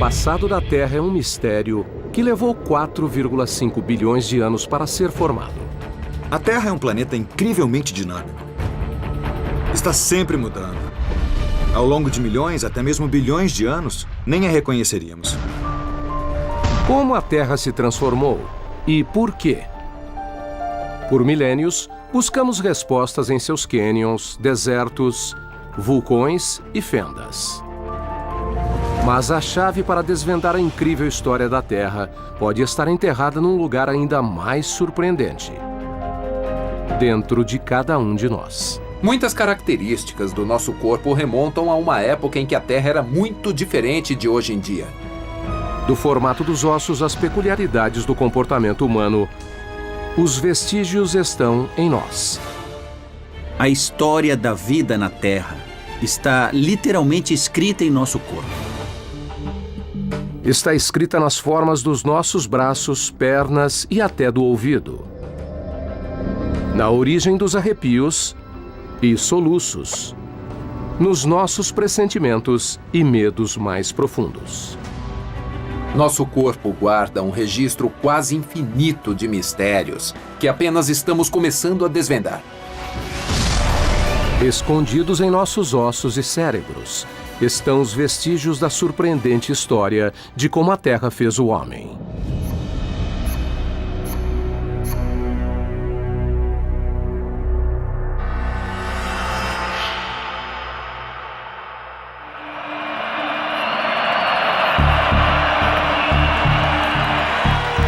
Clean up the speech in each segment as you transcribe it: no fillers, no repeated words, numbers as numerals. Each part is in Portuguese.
passado da Terra é um mistério que levou 4,5 bilhões de anos para ser formado. A Terra é um planeta incrivelmente dinâmico. Está sempre mudando. Ao longo de milhões, até mesmo bilhões de anos, nem a reconheceríamos. Como a Terra se transformou e por quê? Por milênios, buscamos respostas em seus cânions, desertos, vulcões e fendas. Mas a chave para desvendar a incrível história da Terra pode estar enterrada num lugar ainda mais surpreendente: dentro de cada um de nós. Muitas características do nosso corpo remontam a uma época em que a Terra era muito diferente de hoje em dia. Do formato dos ossos às peculiaridades do comportamento humano, os vestígios estão em nós. A história da vida na Terra está literalmente escrita em nosso corpo. Está escrita nas formas dos nossos braços, pernas e até do ouvido. Na origem dos arrepios e soluços. Nos nossos pressentimentos e medos mais profundos. Nosso corpo guarda um registro quase infinito de mistérios que apenas estamos começando a desvendar. Escondidos em nossos ossos e cérebros estão os vestígios da surpreendente história de como a Terra fez o homem.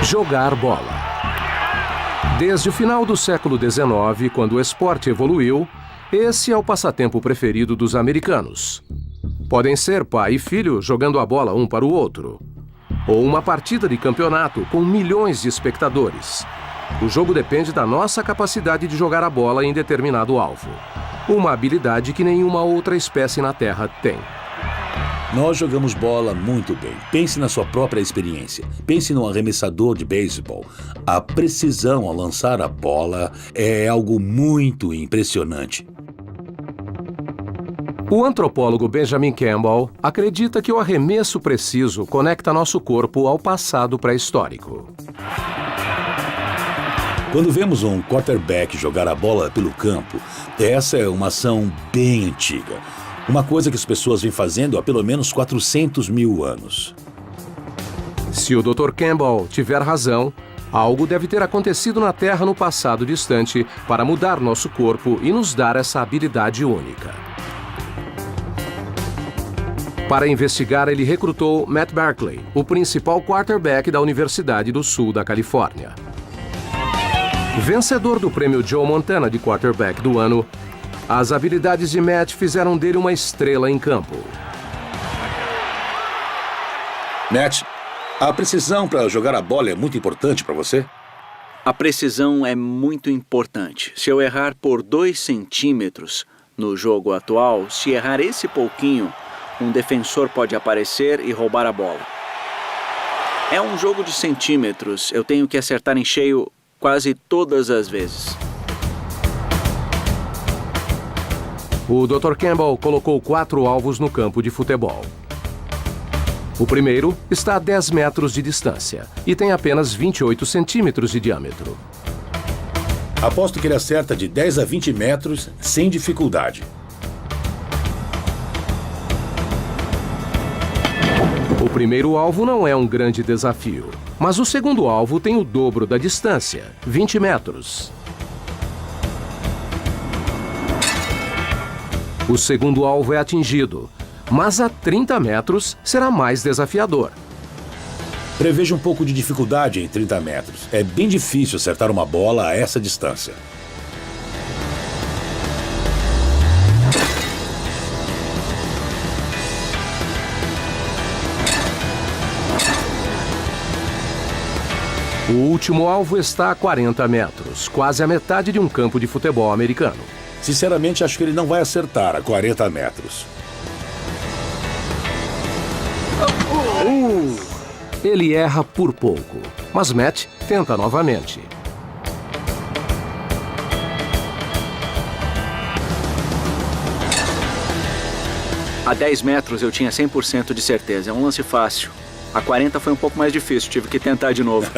Jogar bola. Desde o final do século XIX, quando o esporte evoluiu, esse é o passatempo preferido dos americanos. Podem ser pai e filho jogando a bola um para o outro. Ou uma partida de campeonato com milhões de espectadores. O jogo depende da nossa capacidade de jogar a bola em determinado alvo. Uma habilidade que nenhuma outra espécie na Terra tem. Nós jogamos bola muito bem. Pense na sua própria experiência. Pense no arremessador de beisebol. A precisão ao lançar a bola é algo muito impressionante. O antropólogo Benjamin Campbell acredita que o arremesso preciso conecta nosso corpo ao passado pré-histórico. Quando vemos um quarterback jogar a bola pelo campo, essa é uma ação bem antiga. Uma coisa que as pessoas vêm fazendo há pelo menos 400 mil anos. Se o Dr. Campbell tiver razão, algo deve ter acontecido na Terra no passado distante para mudar nosso corpo e nos dar essa habilidade única. Para investigar, ele recrutou Matt Barkley, o principal quarterback da Universidade do Sul da Califórnia. Vencedor do prêmio Joe Montana de quarterback do ano, as habilidades de Matt fizeram dele uma estrela em campo. Matt, a precisão para jogar a bola é muito importante para você? A precisão é muito importante. Se eu errar por 2 centímetros no jogo atual, se errar esse pouquinho, um defensor pode aparecer e roubar a bola. É um jogo de centímetros. Eu tenho que acertar em cheio quase todas as vezes. O Dr. Campbell colocou 4 alvos no campo de futebol. O primeiro está a 10 metros de distância e tem apenas 28 centímetros de diâmetro. Aposto que ele acerta de 10 a 20 metros sem dificuldade. O primeiro alvo não é um grande desafio, mas o segundo alvo tem o dobro da distância, 20 metros. O segundo alvo é atingido, mas a 30 metros será mais desafiador. Preveja um pouco de dificuldade em 30 metros. É bem difícil acertar uma bola a essa distância. O último alvo está a 40 metros, quase a metade de um campo de futebol americano. Sinceramente, acho que ele não vai acertar a 40 metros. Ele erra por pouco, mas Matt tenta novamente. A 10 metros eu tinha 100% de certeza. É um lance fácil. A 40 foi um pouco mais difícil, tive que tentar de novo.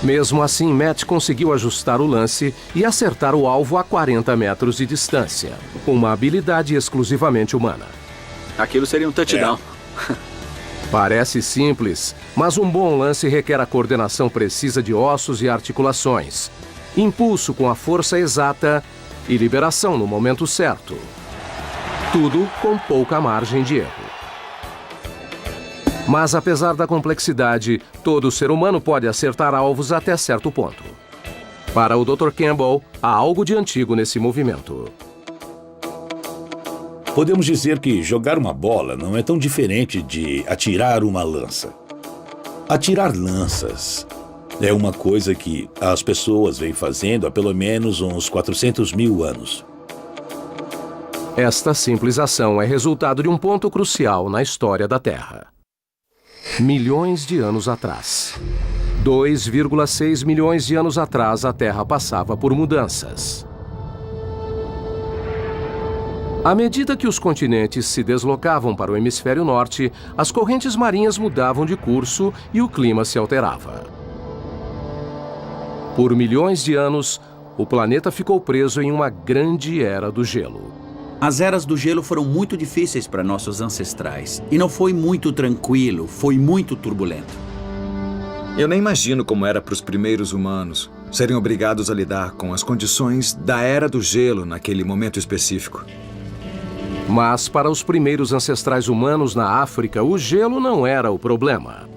Mesmo assim, Matt conseguiu ajustar o lance e acertar o alvo a 40 metros de distância. Uma habilidade exclusivamente humana. Aquilo seria um touchdown. Parece simples, mas um bom lance requer a coordenação precisa de ossos e articulações, impulso com a força exata e liberação no momento certo. Tudo com pouca margem de erro. Mas apesar da complexidade, todo ser humano pode acertar alvos até certo ponto. Para o Dr. Campbell, há algo de antigo nesse movimento. Podemos dizer que jogar uma bola não é tão diferente de atirar uma lança. Atirar lanças é uma coisa que as pessoas vêm fazendo há pelo menos uns 400 mil anos. Esta simples ação é resultado de um ponto crucial na história da Terra. Milhões de anos atrás. 2,6 milhões de anos atrás, a Terra passava por mudanças. À medida que os continentes se deslocavam para o hemisfério norte, as correntes marinhas mudavam de curso e o clima se alterava. Por milhões de anos, o planeta ficou preso em uma grande era do gelo. As eras do gelo foram muito difíceis para nossos ancestrais. E não foi muito tranquilo, foi muito turbulento. Eu nem imagino como era para os primeiros humanos serem obrigados a lidar com as condições da era do gelo naquele momento específico. Mas para os primeiros ancestrais humanos na África, o gelo não era o problema.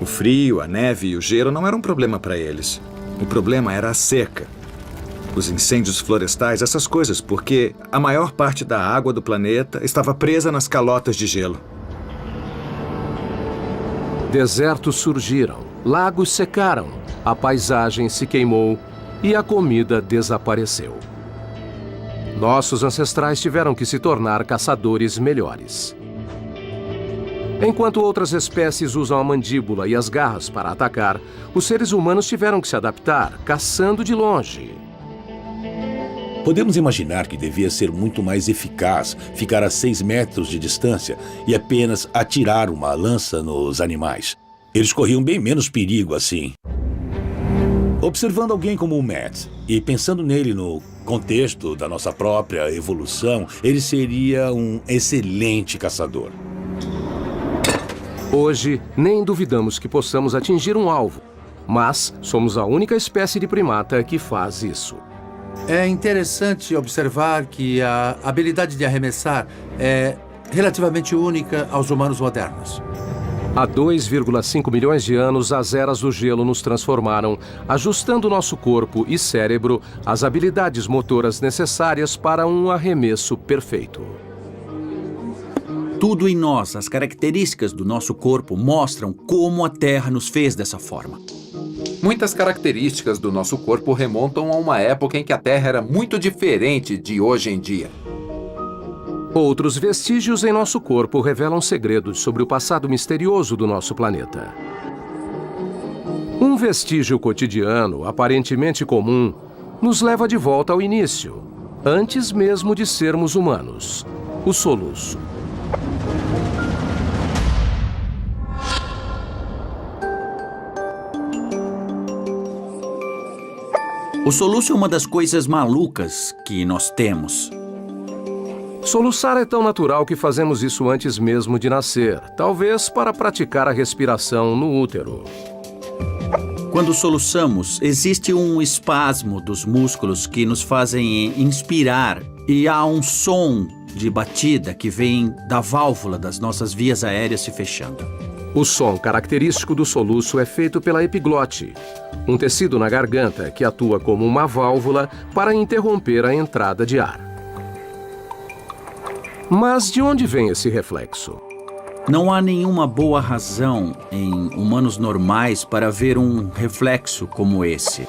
O frio, a neve e o gelo não eram um problema para eles. O problema era a seca. Os incêndios florestais, essas coisas, porque a maior parte da água do planeta estava presa nas calotas de gelo. Desertos surgiram, lagos secaram, a paisagem se queimou e a comida desapareceu. Nossos ancestrais tiveram que se tornar caçadores melhores. Enquanto outras espécies usam a mandíbula e as garras para atacar, os seres humanos tiveram que se adaptar, caçando de longe. Podemos imaginar que devia ser muito mais eficaz ficar a 6 metros de distância e apenas atirar uma lança nos animais. Eles corriam bem menos perigo assim. Observando alguém como o Matt e pensando nele no contexto da nossa própria evolução, ele seria um excelente caçador. Hoje, nem duvidamos que possamos atingir um alvo, mas somos a única espécie de primata que faz isso. É interessante observar que a habilidade de arremessar é relativamente única aos humanos modernos. Há 2,5 milhões de anos, as eras do gelo nos transformaram, ajustando nosso corpo e cérebro às habilidades motoras necessárias para um arremesso perfeito. Tudo em nós, as características do nosso corpo, mostram como a Terra nos fez dessa forma. Muitas características do nosso corpo remontam a uma época em que a Terra era muito diferente de hoje em dia. Outros vestígios em nosso corpo revelam segredos sobre o passado misterioso do nosso planeta. Um vestígio cotidiano, aparentemente comum, nos leva de volta ao início, antes mesmo de sermos humanos: o soluço. O soluço é uma das coisas malucas que nós temos. Soluçar é tão natural que fazemos isso antes mesmo de nascer, talvez para praticar a respiração no útero. Quando soluçamos, existe um espasmo dos músculos que nos fazem inspirar e há um som de batida que vem da válvula das nossas vias aéreas se fechando. O som característico do soluço é feito pela epiglote, um tecido na garganta que atua como uma válvula para interromper a entrada de ar. Mas de onde vem esse reflexo? Não há nenhuma boa razão em humanos normais para ver um reflexo como esse.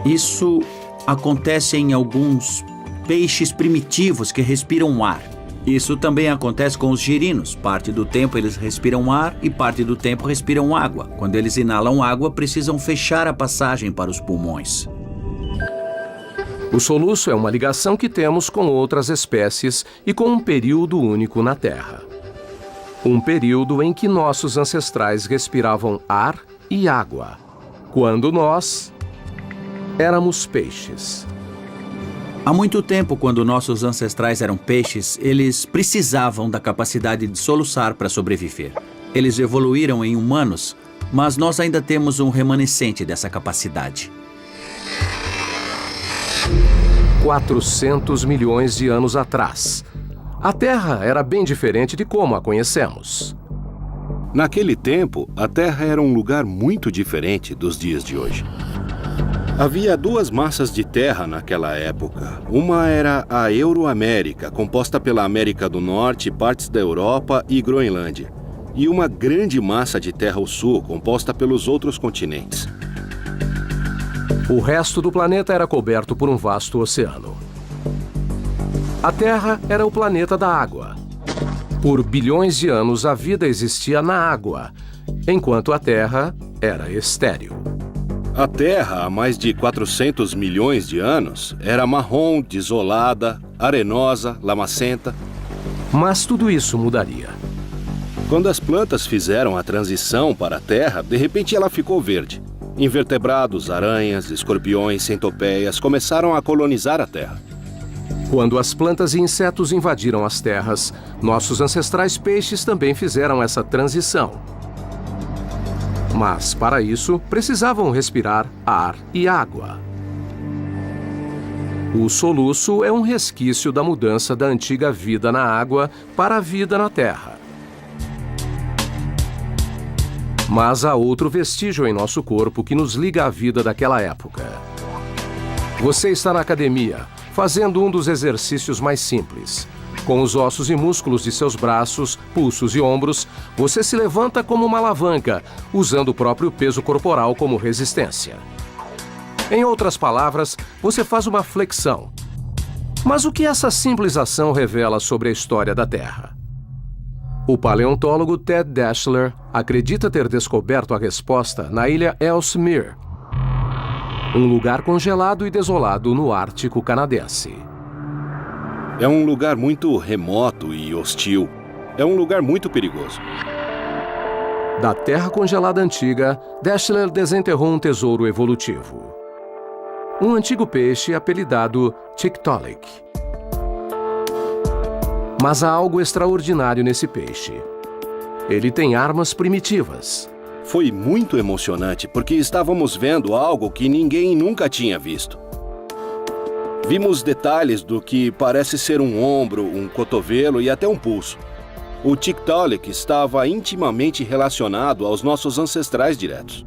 Isso acontece em alguns peixes primitivos que respiram ar. Isso também acontece com os girinos. Parte do tempo eles respiram ar e parte do tempo respiram água. Quando eles inalam água, precisam fechar a passagem para os pulmões. O soluço é uma ligação que temos com outras espécies e com um período único na Terra. Um período em que nossos ancestrais respiravam ar e água, quando nós éramos peixes. Há muito tempo, quando nossos ancestrais eram peixes, eles precisavam da capacidade de soluçar para sobreviver. Eles evoluíram em humanos, mas nós ainda temos um remanescente dessa capacidade. 400 milhões de anos atrás, a Terra era bem diferente de como a conhecemos. Naquele tempo, a Terra era um lugar muito diferente dos dias de hoje. Havia duas massas de terra naquela época. Uma era a Euroamérica, composta pela América do Norte, partes da Europa e Groenlândia. E uma grande massa de terra ao sul, composta pelos outros continentes. O resto do planeta era coberto por um vasto oceano. A Terra era o planeta da água. Por bilhões de anos, a vida existia na água, enquanto a Terra era estéril. A Terra, há mais de 400 milhões de anos, era marrom, desolada, arenosa, lamacenta. Mas tudo isso mudaria. Quando as plantas fizeram a transição para a Terra, de repente ela ficou verde. Invertebrados, aranhas, escorpiões, centopeias começaram a colonizar a Terra. Quando as plantas e insetos invadiram as terras, nossos ancestrais peixes também fizeram essa transição. Mas, para isso, precisavam respirar ar e água. O soluço é um resquício da mudança da antiga vida na água para a vida na terra. Mas há outro vestígio em nosso corpo que nos liga à vida daquela época. Você está na academia, fazendo um dos exercícios mais simples. Com os ossos e músculos de seus braços, pulsos e ombros, você se levanta como uma alavanca, usando o próprio peso corporal como resistência. Em outras palavras, você faz uma flexão. Mas o que essa simples ação revela sobre a história da Terra? O paleontólogo Ted Dassler acredita ter descoberto a resposta na ilha Ellesmere, um lugar congelado e desolado no Ártico canadense. É um lugar muito remoto e hostil. É um lugar muito perigoso. Da terra congelada antiga, Dassler desenterrou um tesouro evolutivo. Um antigo peixe apelidado Tiktaalik. Mas há algo extraordinário nesse peixe. Ele tem armas primitivas. Foi muito emocionante porque estávamos vendo algo que ninguém nunca tinha visto. Vimos detalhes do que parece ser um ombro, um cotovelo e até um pulso. O Tiktaalik estava intimamente relacionado aos nossos ancestrais diretos.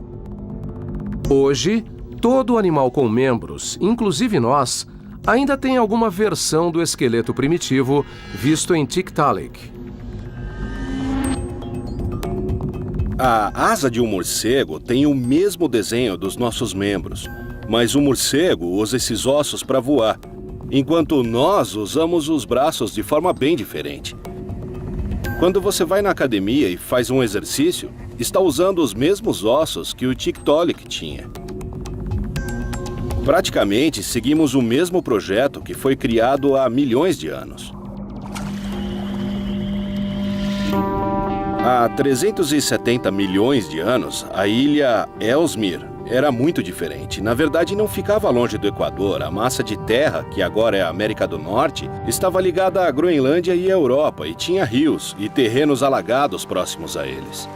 Hoje, todo animal com membros, inclusive nós, ainda tem alguma versão do esqueleto primitivo visto em Tiktaalik. A asa de um morcego tem o mesmo desenho dos nossos membros, mas o morcego usa esses ossos para voar, enquanto nós usamos os braços de forma bem diferente. Quando você vai na academia e faz um exercício, está usando os mesmos ossos que o Tiktaalik tinha. Praticamente seguimos o mesmo projeto que foi criado há milhões de anos. Há 370 milhões de anos, a ilha Ellesmere era muito diferente. Na verdade, não ficava longe do Equador. A massa de terra, que agora é a América do Norte, estava ligada à Groenlândia e à Europa e tinha rios e terrenos alagados próximos a eles.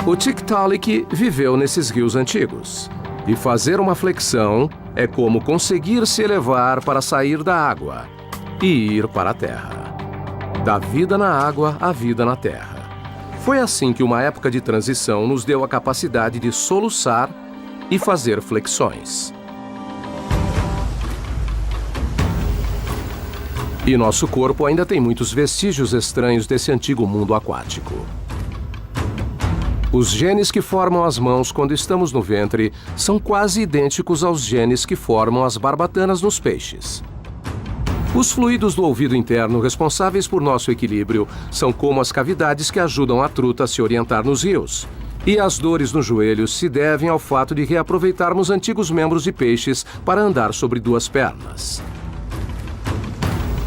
O Tiktaalik viveu nesses rios antigos. E fazer uma flexão é como conseguir se elevar para sair da água e ir para a terra. Da vida na água à vida na terra. Foi assim que uma época de transição nos deu a capacidade de soluçar e fazer flexões. E nosso corpo ainda tem muitos vestígios estranhos desse antigo mundo aquático. Os genes que formam as mãos quando estamos no ventre são quase idênticos aos genes que formam as barbatanas nos peixes. Os fluidos do ouvido interno responsáveis por nosso equilíbrio são como as cavidades que ajudam a truta a se orientar nos rios. E as dores nos joelhos se devem ao fato de reaproveitarmos antigos membros de peixes para andar sobre duas pernas.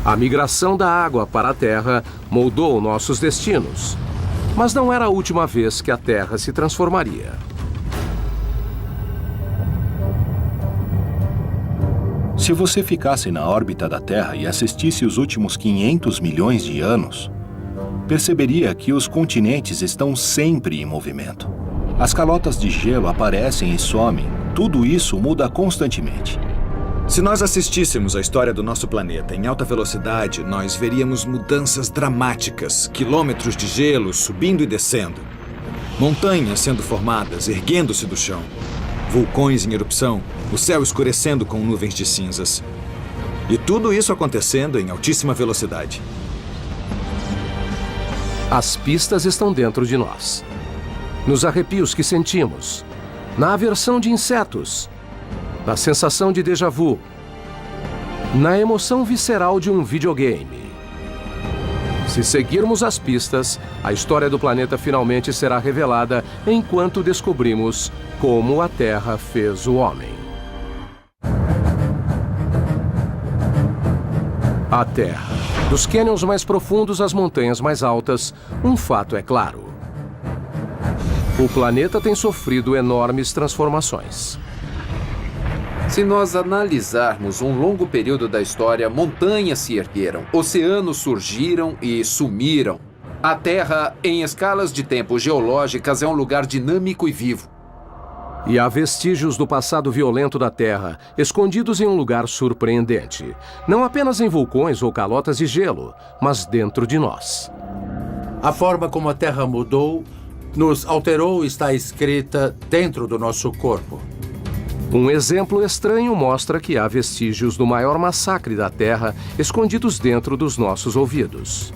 A migração da água para a Terra moldou nossos destinos. Mas não era a última vez que a Terra se transformaria. Se você ficasse na órbita da Terra e assistisse os últimos 500 milhões de anos, perceberia que os continentes estão sempre em movimento. As calotas de gelo aparecem e somem. Tudo isso muda constantemente. Se nós assistíssemos à história do nosso planeta em alta velocidade, nós veríamos mudanças dramáticas, quilômetros de gelo subindo e descendo, montanhas sendo formadas, erguendo-se do chão, vulcões em erupção, o céu escurecendo com nuvens de cinzas. E tudo isso acontecendo em altíssima velocidade. As pistas estão dentro de nós. Nos arrepios que sentimos, na aversão de insetos, na sensação de déjà vu, na emoção visceral de um videogame. Se seguirmos as pistas, a história do planeta finalmente será revelada enquanto descobrimos como a Terra fez o homem. A Terra. Dos cânions mais profundos às montanhas mais altas, um fato é claro. O planeta tem sofrido enormes transformações. Se nós analisarmos um longo período da história, montanhas se ergueram, oceanos surgiram e sumiram. A Terra, em escalas de tempo geológicas, é um lugar dinâmico e vivo. E há vestígios do passado violento da Terra, escondidos em um lugar surpreendente. Não apenas em vulcões ou calotas de gelo, mas dentro de nós. A forma como a Terra mudou, nos alterou e está escrita dentro do nosso corpo. Um exemplo estranho mostra que há vestígios do maior massacre da Terra escondidos dentro dos nossos ouvidos.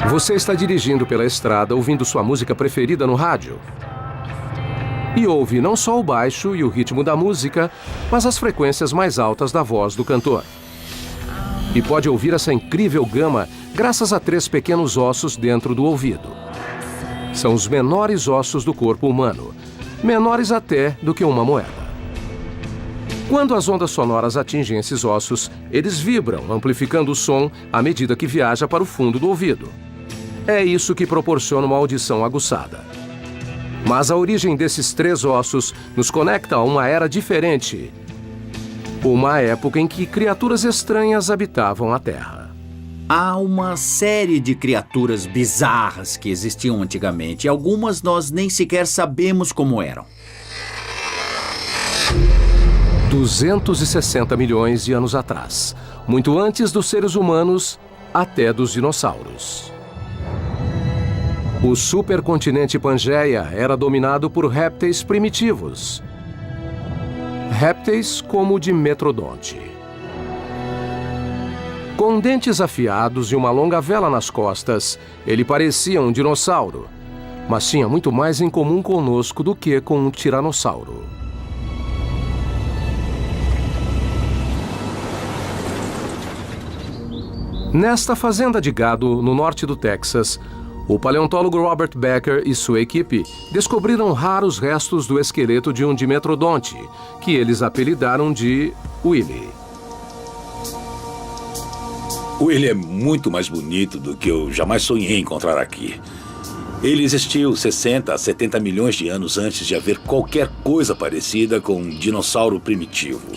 Você está dirigindo pela estrada ouvindo sua música preferida no rádio. E ouve não só o baixo e o ritmo da música, mas as frequências mais altas da voz do cantor. E pode ouvir essa incrível gama graças a 3 pequenos ossos dentro do ouvido. São os menores ossos do corpo humano, menores até do que uma moeda. Quando as ondas sonoras atingem esses ossos, eles vibram, amplificando o som à medida que viaja para o fundo do ouvido. É isso que proporciona uma audição aguçada. Mas a origem desses 3 ossos nos conecta a uma era diferente. Uma época em que criaturas estranhas habitavam a Terra. Há uma série de criaturas bizarras que existiam antigamente. E algumas nós nem sequer sabemos como eram. 260 milhões de anos atrás. Muito antes dos seres humanos, até dos dinossauros. O supercontinente Pangeia era dominado por répteis primitivos. Répteis como o de Metrodonte. Com dentes afiados e uma longa vela nas costas, ele parecia um dinossauro, mas tinha muito mais em comum conosco do que com um tiranossauro. Nesta fazenda de gado, no norte do Texas, o paleontólogo Robert Becker e sua equipe descobriram raros restos do esqueleto de um dimetrodonte, que eles apelidaram de Willy. Willy é muito mais bonito do que eu jamais sonhei encontrar aqui. Ele existiu 60 a 70 milhões de anos antes de haver qualquer coisa parecida com um dinossauro primitivo.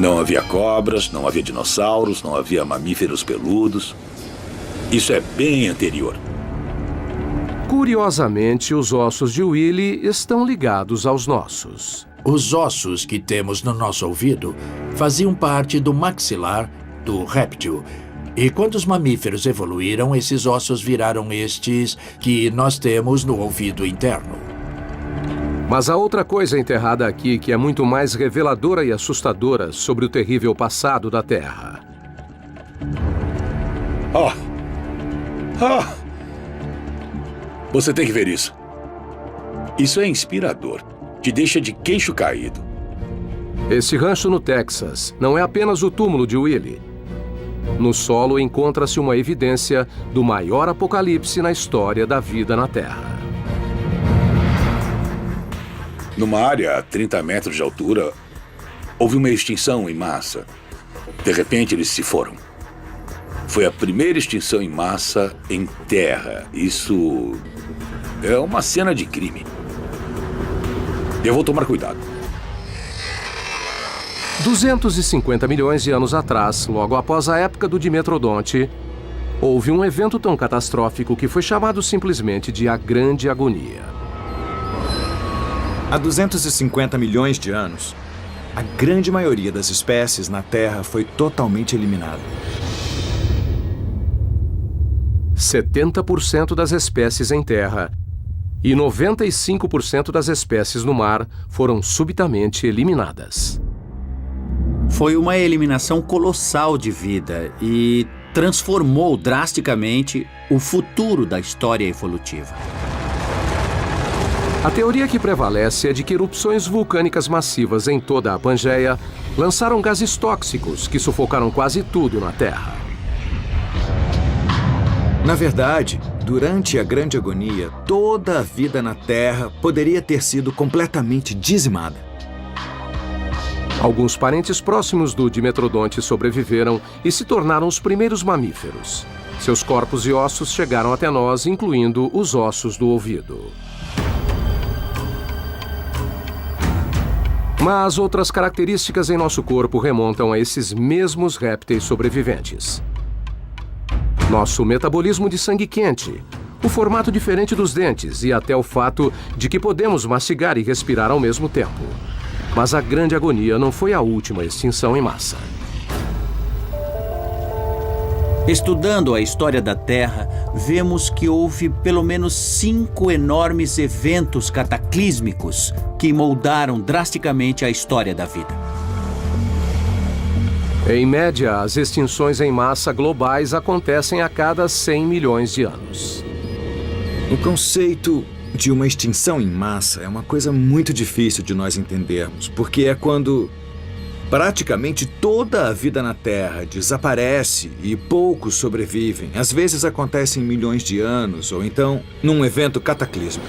Não havia cobras, não havia dinossauros, não havia mamíferos peludos. Isso é bem anterior. Curiosamente, os ossos de Willy estão ligados aos nossos. Os ossos que temos no nosso ouvido faziam parte do maxilar do réptil. E quando os mamíferos evoluíram, esses ossos viraram estes que nós temos no ouvido interno. Mas há outra coisa enterrada aqui que é muito mais reveladora e assustadora sobre o terrível passado da Terra. Você tem que ver isso. Isso é inspirador. Te deixa de queixo caído. Esse rancho no Texas não é apenas o túmulo de Willy. No solo encontra-se uma evidência do maior apocalipse na história da vida na Terra. Numa área a 30 metros de altura, houve uma extinção em massa. De repente, eles se foram. Foi a primeira extinção em massa em terra. Isso é uma cena de crime. Eu vou tomar cuidado. 250 milhões de anos atrás, logo após a época do Dimetrodonte, houve um evento tão catastrófico que foi chamado simplesmente de a Grande Agonia. Há 250 milhões de anos, a grande maioria das espécies na Terra foi totalmente eliminada. 70% das espécies em terra e 95% das espécies no mar foram subitamente eliminadas. Foi uma eliminação colossal de vida e transformou drasticamente o futuro da história evolutiva. A teoria que prevalece é de que erupções vulcânicas massivas em toda a Pangeia lançaram gases tóxicos que sufocaram quase tudo na Terra. Na verdade, durante a Grande Agonia, toda a vida na Terra poderia ter sido completamente dizimada. Alguns parentes próximos do Dimetrodonte sobreviveram e se tornaram os primeiros mamíferos. Seus corpos e ossos chegaram até nós, incluindo os ossos do ouvido. Mas outras características em nosso corpo remontam a esses mesmos répteis sobreviventes. Nosso metabolismo de sangue quente, o formato diferente dos dentes e até o fato de que podemos mastigar e respirar ao mesmo tempo. Mas a Grande Agonia não foi a última extinção em massa. Estudando a história da Terra, vemos que houve pelo menos 5 enormes eventos cataclísmicos que moldaram drasticamente a história da vida. Em média, as extinções em massa globais acontecem a cada 100 milhões de anos. O conceito de uma extinção em massa é uma coisa muito difícil de nós entendermos, porque é quando praticamente toda a vida na Terra desaparece e poucos sobrevivem. Às vezes acontece em milhões de anos, ou então num evento cataclísmico.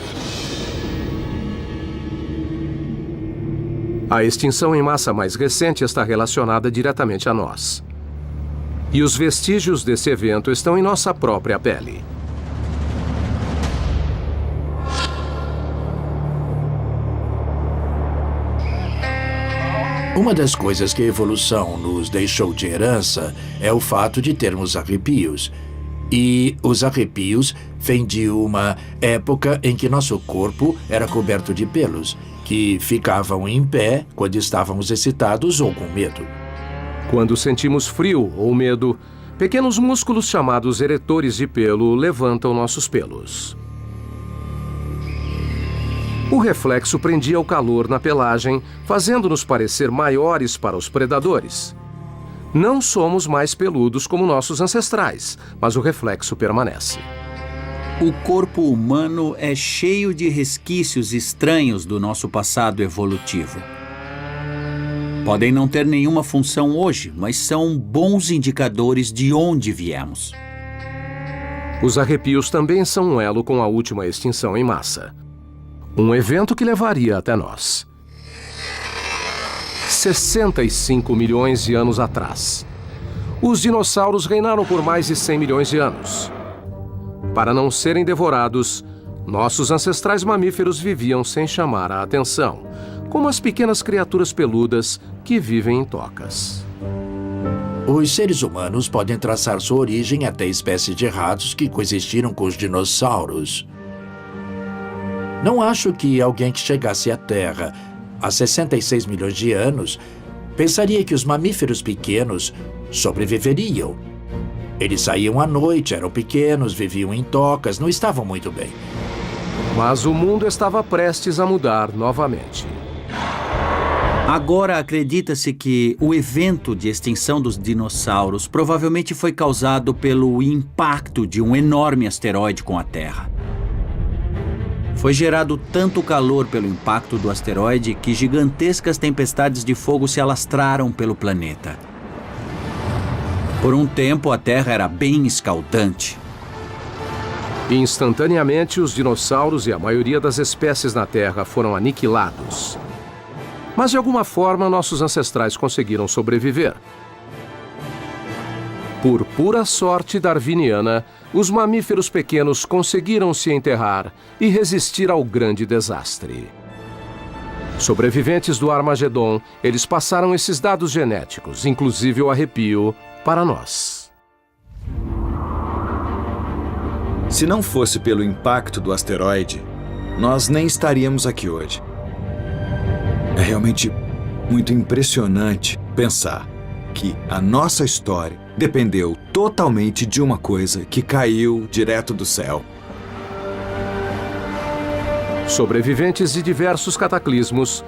A extinção em massa mais recente está relacionada diretamente a nós. E os vestígios desse evento estão em nossa própria pele. Uma das coisas que a evolução nos deixou de herança é o fato de termos arrepios. E os arrepios vêm de uma época em que nosso corpo era coberto de pelos, que ficavam em pé quando estávamos excitados ou com medo. Quando sentimos frio ou medo, pequenos músculos chamados eretores de pelo levantam nossos pelos. O reflexo prendia o calor na pelagem, fazendo-nos parecer maiores para os predadores. Não somos mais peludos como nossos ancestrais, mas o reflexo permanece. O corpo humano é cheio de resquícios estranhos do nosso passado evolutivo. Podem não ter nenhuma função hoje, mas são bons indicadores de onde viemos. Os arrepios também são um elo com a última extinção em massa. Um evento que levaria até nós. 65 milhões de anos atrás. Os dinossauros reinaram por mais de 100 milhões de anos. Para não serem devorados, nossos ancestrais mamíferos viviam sem chamar a atenção, como as pequenas criaturas peludas que vivem em tocas. Os seres humanos podem traçar sua origem até espécies de ratos que coexistiram com os dinossauros. Não acho que alguém que chegasse à Terra há 66 milhões de anos pensaria que os mamíferos pequenos sobreviveriam. Eles saíam à noite, eram pequenos, viviam em tocas, não estavam muito bem. Mas o mundo estava prestes a mudar novamente. Agora acredita-se que o evento de extinção dos dinossauros provavelmente foi causado pelo impacto de um enorme asteroide com a Terra. Foi gerado tanto calor pelo impacto do asteroide que gigantescas tempestades de fogo se alastraram pelo planeta. Por um tempo, a Terra era bem escaldante. Instantaneamente, os dinossauros e a maioria das espécies na Terra foram aniquilados. Mas, de alguma forma, nossos ancestrais conseguiram sobreviver. Por pura sorte darwiniana, os mamíferos pequenos conseguiram se enterrar e resistir ao grande desastre. Sobreviventes do Armagedon, eles passaram esses dados genéticos, inclusive o arrepio, para nós. Se não fosse pelo impacto do asteroide, nós nem estaríamos aqui hoje. É realmente muito impressionante pensar que a nossa história dependeu totalmente de uma coisa que caiu direto do céu. Sobreviventes de diversos cataclismos,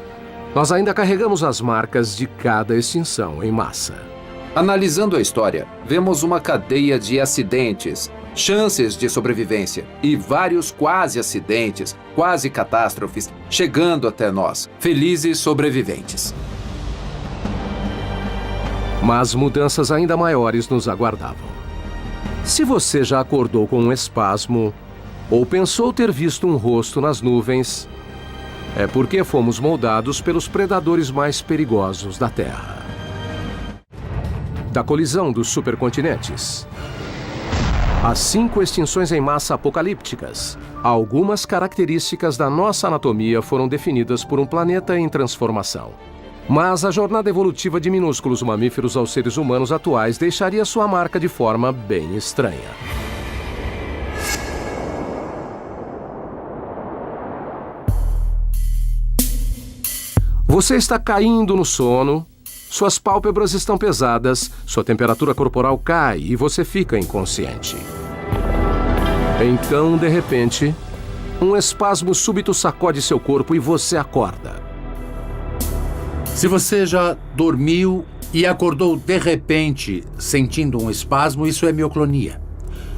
nós ainda carregamos as marcas de cada extinção em massa. Analisando a história, vemos uma cadeia de acidentes, chances de sobrevivência e vários quase acidentes, quase catástrofes, chegando até nós, felizes sobreviventes. Mas mudanças ainda maiores nos aguardavam. Se você já acordou com um espasmo ou pensou ter visto um rosto nas nuvens, é porque fomos moldados pelos predadores mais perigosos da Terra. Da colisão dos supercontinentes, as 5 extinções em massa apocalípticas, algumas características da nossa anatomia foram definidas por um planeta em transformação. Mas a jornada evolutiva de minúsculos mamíferos aos seres humanos atuais deixaria sua marca de forma bem estranha. Você está caindo no sono, suas pálpebras estão pesadas, sua temperatura corporal cai e você fica inconsciente. Então, de repente, um espasmo súbito sacode seu corpo e você acorda. Se você já dormiu e acordou de repente sentindo um espasmo, isso é mioclonia.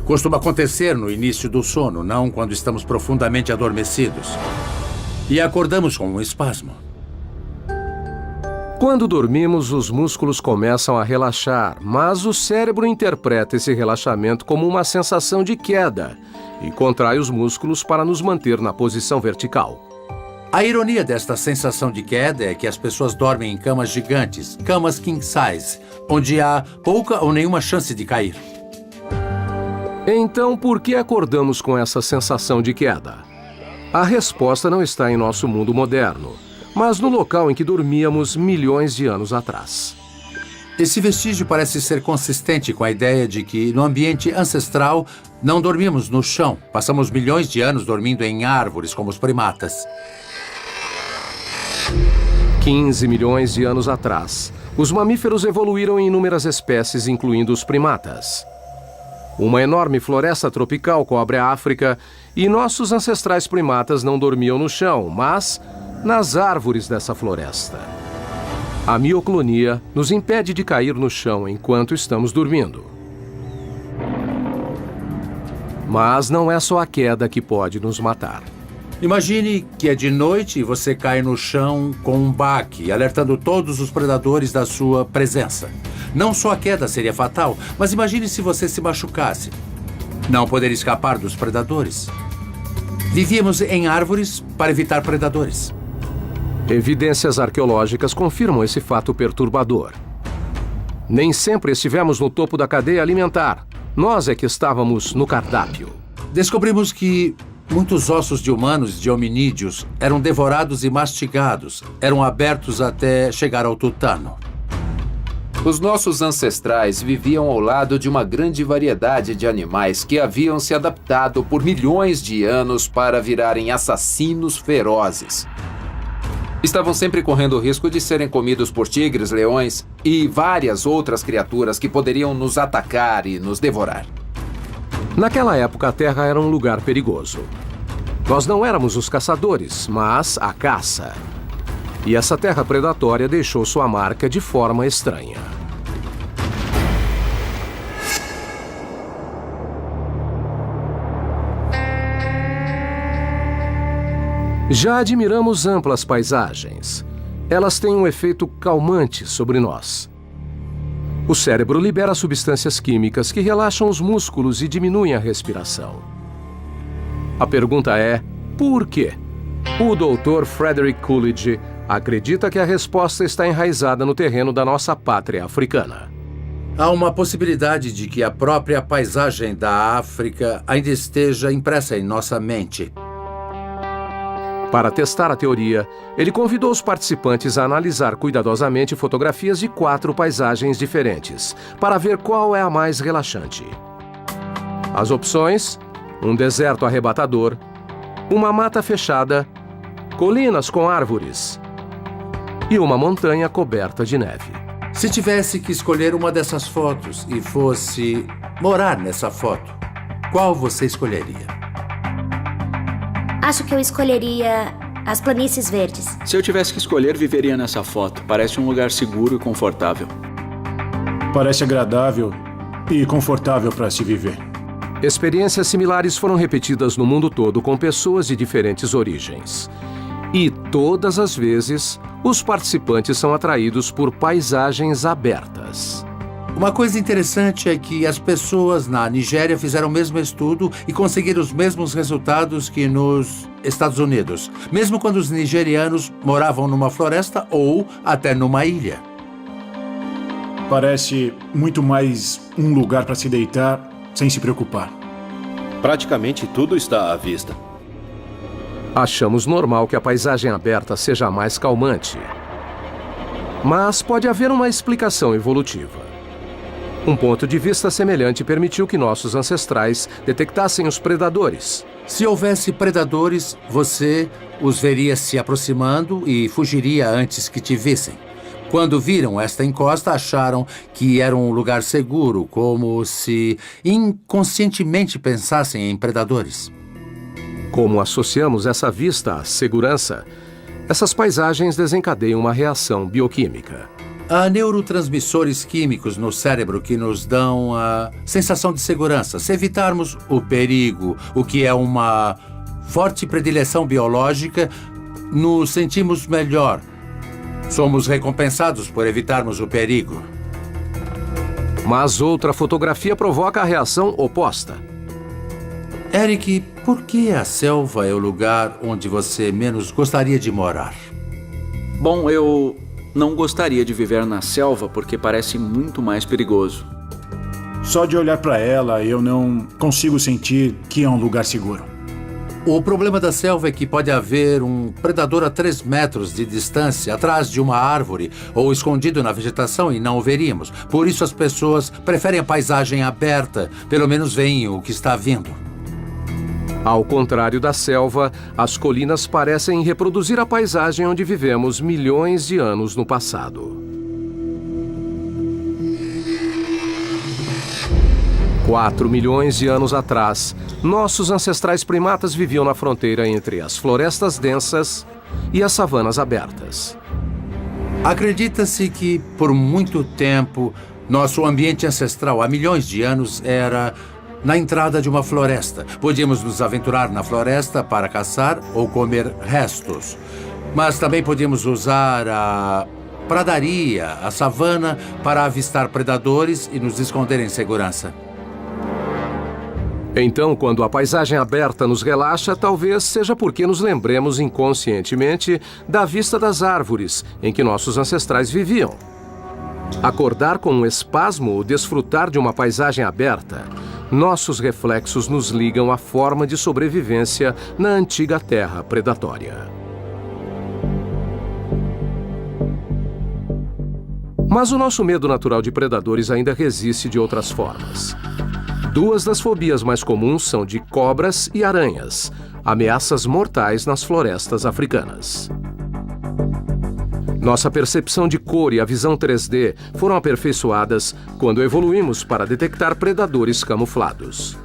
Costuma acontecer no início do sono, não quando estamos profundamente adormecidos. E acordamos com um espasmo. Quando dormimos, os músculos começam a relaxar, mas o cérebro interpreta esse relaxamento como uma sensação de queda e contrai os músculos para nos manter na posição vertical. A ironia desta sensação de queda é que as pessoas dormem em camas gigantes, camas king size, onde há pouca ou nenhuma chance de cair. Então, por que acordamos com essa sensação de queda? A resposta não está em nosso mundo moderno, mas no local em que dormíamos milhões de anos atrás. Esse vestígio parece ser consistente com a ideia de que, no ambiente ancestral, não dormimos no chão. Passamos milhões de anos dormindo em árvores, como os primatas. 15 milhões de anos atrás, os mamíferos evoluíram em inúmeras espécies, incluindo os primatas. Uma enorme floresta tropical cobre a África e nossos ancestrais primatas não dormiam no chão, mas nas árvores dessa floresta. A mioclonia nos impede de cair no chão enquanto estamos dormindo. Mas não é só a queda que pode nos matar. Imagine que é de noite e você cai no chão com um baque, alertando todos os predadores da sua presença. Não só a queda seria fatal, mas imagine se você se machucasse. Não poderia escapar dos predadores. Vivíamos em árvores para evitar predadores. Evidências arqueológicas confirmam esse fato perturbador. Nem sempre estivemos no topo da cadeia alimentar. Nós é que estávamos no cardápio. Descobrimos que muitos ossos de humanos, de hominídeos, eram devorados e mastigados. Eram abertos até chegar ao tutano. Os nossos ancestrais viviam ao lado de uma grande variedade de animais que haviam se adaptado por milhões de anos para virarem assassinos ferozes. Estavam sempre correndo o risco de serem comidos por tigres, leões e várias outras criaturas que poderiam nos atacar e nos devorar. Naquela época, a Terra era um lugar perigoso. Nós não éramos os caçadores, mas a caça. E essa terra predatória deixou sua marca de forma estranha. Já admiramos amplas paisagens. Elas têm um efeito calmante sobre nós. O cérebro libera substâncias químicas que relaxam os músculos e diminuem a respiração. A pergunta é, por quê? O Dr. Frederick Coolidge acredita que a resposta está enraizada no terreno da nossa pátria africana. Há uma possibilidade de que a própria paisagem da África ainda esteja impressa em nossa mente. Para testar a teoria, ele convidou os participantes a analisar cuidadosamente fotografias de 4 paisagens diferentes, para ver qual é a mais relaxante. As opções: um deserto arrebatador, uma mata fechada, colinas com árvores e uma montanha coberta de neve. Se tivesse que escolher uma dessas fotos e fosse morar nessa foto, qual você escolheria? Acho que eu escolheria as planícies verdes. Se eu tivesse que escolher, viveria nessa foto. Parece um lugar seguro e confortável. Parece agradável e confortável para se viver. Experiências similares foram repetidas no mundo todo com pessoas de diferentes origens. E todas as vezes, os participantes são atraídos por paisagens abertas. Uma coisa interessante é que as pessoas na Nigéria fizeram o mesmo estudo e conseguiram os mesmos resultados que nos Estados Unidos, mesmo quando os nigerianos moravam numa floresta ou até numa ilha. Parece muito mais um lugar para se deitar sem se preocupar. Praticamente tudo está à vista. Achamos normal que a paisagem aberta seja mais calmante. Mas pode haver uma explicação evolutiva. Um ponto de vista semelhante permitiu que nossos ancestrais detectassem os predadores. Se houvesse predadores, você os veria se aproximando e fugiria antes que te vissem. Quando viram esta encosta, acharam que era um lugar seguro, como se inconscientemente pensassem em predadores. Como associamos essa vista à segurança, essas paisagens desencadeiam uma reação bioquímica. Há neurotransmissores químicos no cérebro que nos dão a sensação de segurança. Se evitarmos o perigo, o que é uma forte predileção biológica, nos sentimos melhor. Somos recompensados por evitarmos o perigo. Mas outra fotografia provoca a reação oposta. Eric, por que a selva é o lugar onde você menos gostaria de morar? Bom, eu não gostaria de viver na selva porque parece muito mais perigoso. Só de olhar para ela, eu não consigo sentir que é um lugar seguro. O problema da selva é que pode haver um predador a 3 metros de distância, atrás de uma árvore ou escondido na vegetação e não o veríamos. Por isso as pessoas preferem a paisagem aberta, pelo menos veem o que está vindo. Ao contrário da selva, as colinas parecem reproduzir a paisagem onde vivemos milhões de anos no passado. 4 milhões de anos atrás, nossos ancestrais primatas viviam na fronteira entre as florestas densas e as savanas abertas. Acredita-se que, por muito tempo, nosso ambiente ancestral, há milhões de anos, era na entrada de uma floresta. Podíamos nos aventurar na floresta para caçar ou comer restos. Mas também podíamos usar a pradaria, a savana, para avistar predadores e nos esconder em segurança. Então, quando a paisagem aberta nos relaxa, talvez seja porque nos lembremos inconscientemente da vista das árvores em que nossos ancestrais viviam. Acordar com um espasmo ou desfrutar de uma paisagem aberta, nossos reflexos nos ligam à forma de sobrevivência na antiga terra predatória. Mas o nosso medo natural de predadores ainda resiste de outras formas. 2 das fobias mais comuns são de cobras e aranhas, ameaças mortais nas florestas africanas. Nossa percepção de cor e a visão 3D foram aperfeiçoadas quando evoluímos para detectar predadores camuflados.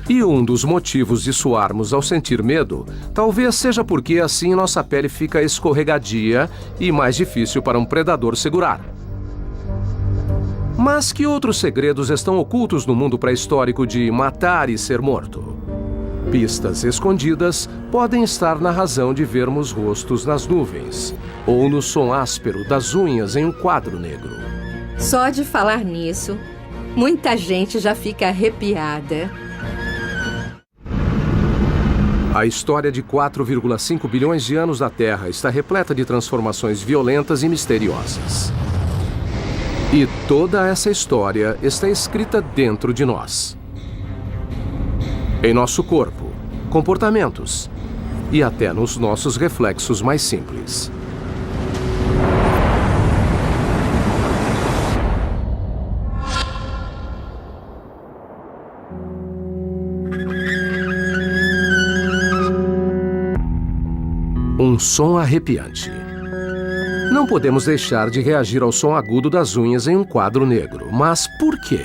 E um dos motivos de suarmos ao sentir medo talvez seja porque assim nossa pele fica escorregadia e mais difícil para um predador segurar. Mas que outros segredos estão ocultos no mundo pré-histórico de matar e ser morto? Pistas escondidas podem estar na razão de vermos rostos nas nuvens, ou no som áspero das unhas em um quadro negro. Só de falar nisso, muita gente já fica arrepiada. A história de 4,5 bilhões de anos da Terra está repleta de transformações violentas e misteriosas. E toda essa história está escrita dentro de nós. Em nosso corpo, comportamentos e até nos nossos reflexos mais simples. Um som arrepiante. Não podemos deixar de reagir ao som agudo das unhas em um quadro negro. Mas por quê?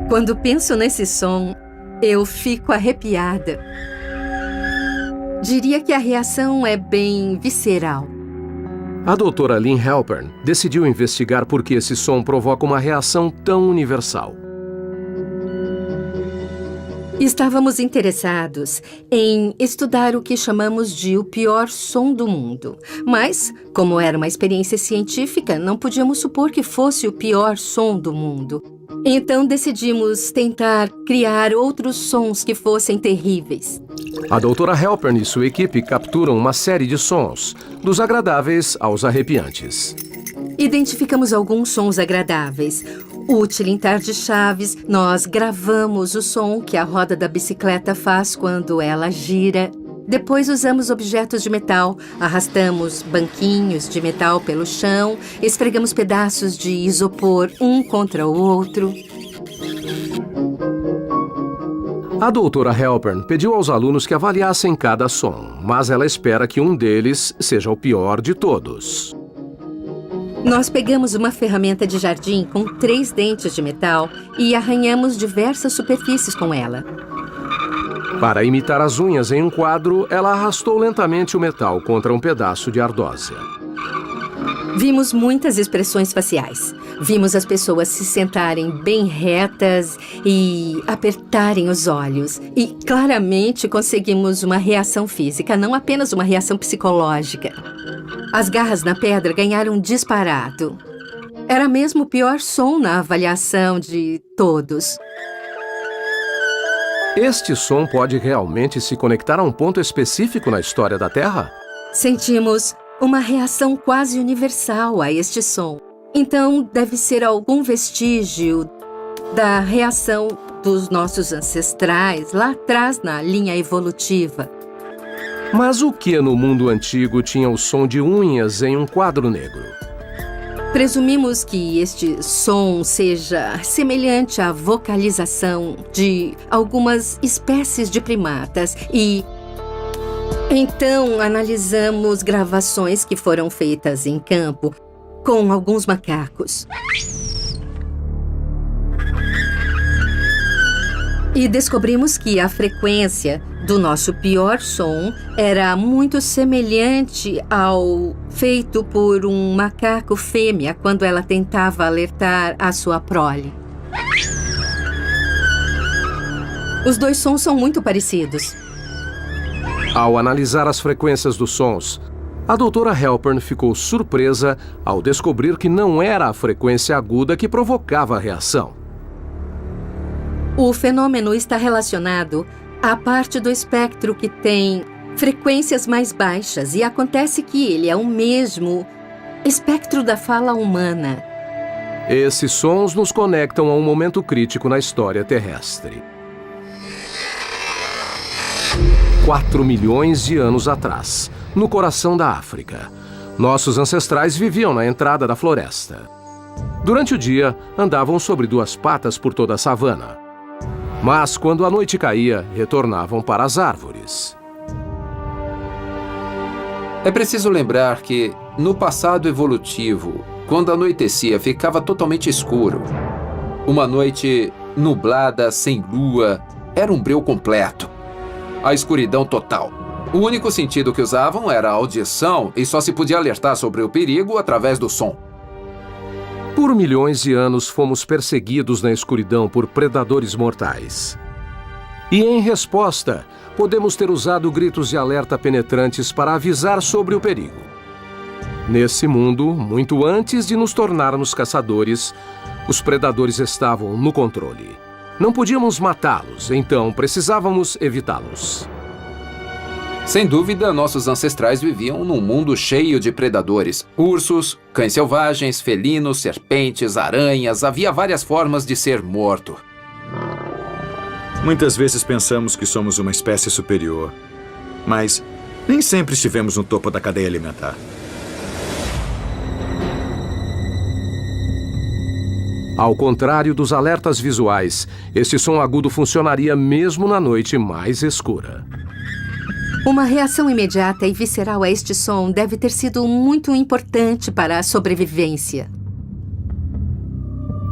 Quando penso nesse som, eu fico arrepiada. Diria que a reação é bem visceral. A doutora Lynn Halpern decidiu investigar por que esse som provoca uma reação tão universal. Estávamos interessados em estudar o que chamamos de o pior som do mundo. Mas, como era uma experiência científica, não podíamos supor que fosse o pior som do mundo. Então decidimos tentar criar outros sons que fossem terríveis. A doutora Halpern e sua equipe capturam uma série de sons, dos agradáveis aos arrepiantes. Identificamos alguns sons agradáveis. O tilintar de chaves, nós gravamos o som que a roda da bicicleta faz quando ela gira. Depois usamos objetos de metal, arrastamos banquinhos de metal pelo chão, esfregamos pedaços de isopor um contra o outro. A doutora Halpern pediu aos alunos que avaliassem cada som, mas ela espera que um deles seja o pior de todos. Nós pegamos uma ferramenta de jardim com 3 dentes de metal e arranhamos diversas superfícies com ela. Para imitar as unhas em um quadro, ela arrastou lentamente o metal contra um pedaço de ardósia. Vimos muitas expressões faciais. Vimos as pessoas se sentarem bem retas e apertarem os olhos. E claramente conseguimos uma reação física, não apenas uma reação psicológica. As garras na pedra ganharam disparado. Era mesmo o pior som na avaliação de todos. Este som pode realmente se conectar a um ponto específico na história da Terra? Sentimos uma reação quase universal a este som. Então, deve ser algum vestígio da reação dos nossos ancestrais lá atrás na linha evolutiva. Mas o que no mundo antigo tinha o som de unhas em um quadro negro? Presumimos que este som seja semelhante à vocalização de algumas espécies de primatas e então analisamos gravações que foram feitas em campo com alguns macacos. E descobrimos que a frequência do nosso pior som era muito semelhante ao feito por um macaco fêmea quando ela tentava alertar a sua prole. Os 2 sons são muito parecidos. Ao analisar as frequências dos sons, a doutora Halpern ficou surpresa ao descobrir que não era a frequência aguda que provocava a reação. O fenômeno está relacionado à parte do espectro que tem frequências mais baixas e acontece que ele é o mesmo espectro da fala humana. Esses sons nos conectam a um momento crítico na história terrestre. 4 milhões de anos atrás, no coração da África, nossos ancestrais viviam na entrada da floresta. Durante o dia, andavam sobre 2 patas por toda a savana. Mas, quando a noite caía, retornavam para as árvores. É preciso lembrar que, no passado evolutivo, quando anoitecia, ficava totalmente escuro. Uma noite nublada, sem lua, era um breu completo. A escuridão total. O único sentido que usavam era a audição e só se podia alertar sobre o perigo através do som. Por milhões de anos fomos perseguidos na escuridão por predadores mortais. E em resposta, podemos ter usado gritos de alerta penetrantes para avisar sobre o perigo. Nesse mundo, muito antes de nos tornarmos caçadores, os predadores estavam no controle. Não podíamos matá-los, então precisávamos evitá-los. Sem dúvida, nossos ancestrais viviam num mundo cheio de predadores. Ursos, cães selvagens, felinos, serpentes, aranhas. Havia várias formas de ser morto. Muitas vezes pensamos que somos uma espécie superior, mas nem sempre estivemos no topo da cadeia alimentar. Ao contrário dos alertas visuais, este som agudo funcionaria mesmo na noite mais escura. Uma reação imediata e visceral a este som deve ter sido muito importante para a sobrevivência.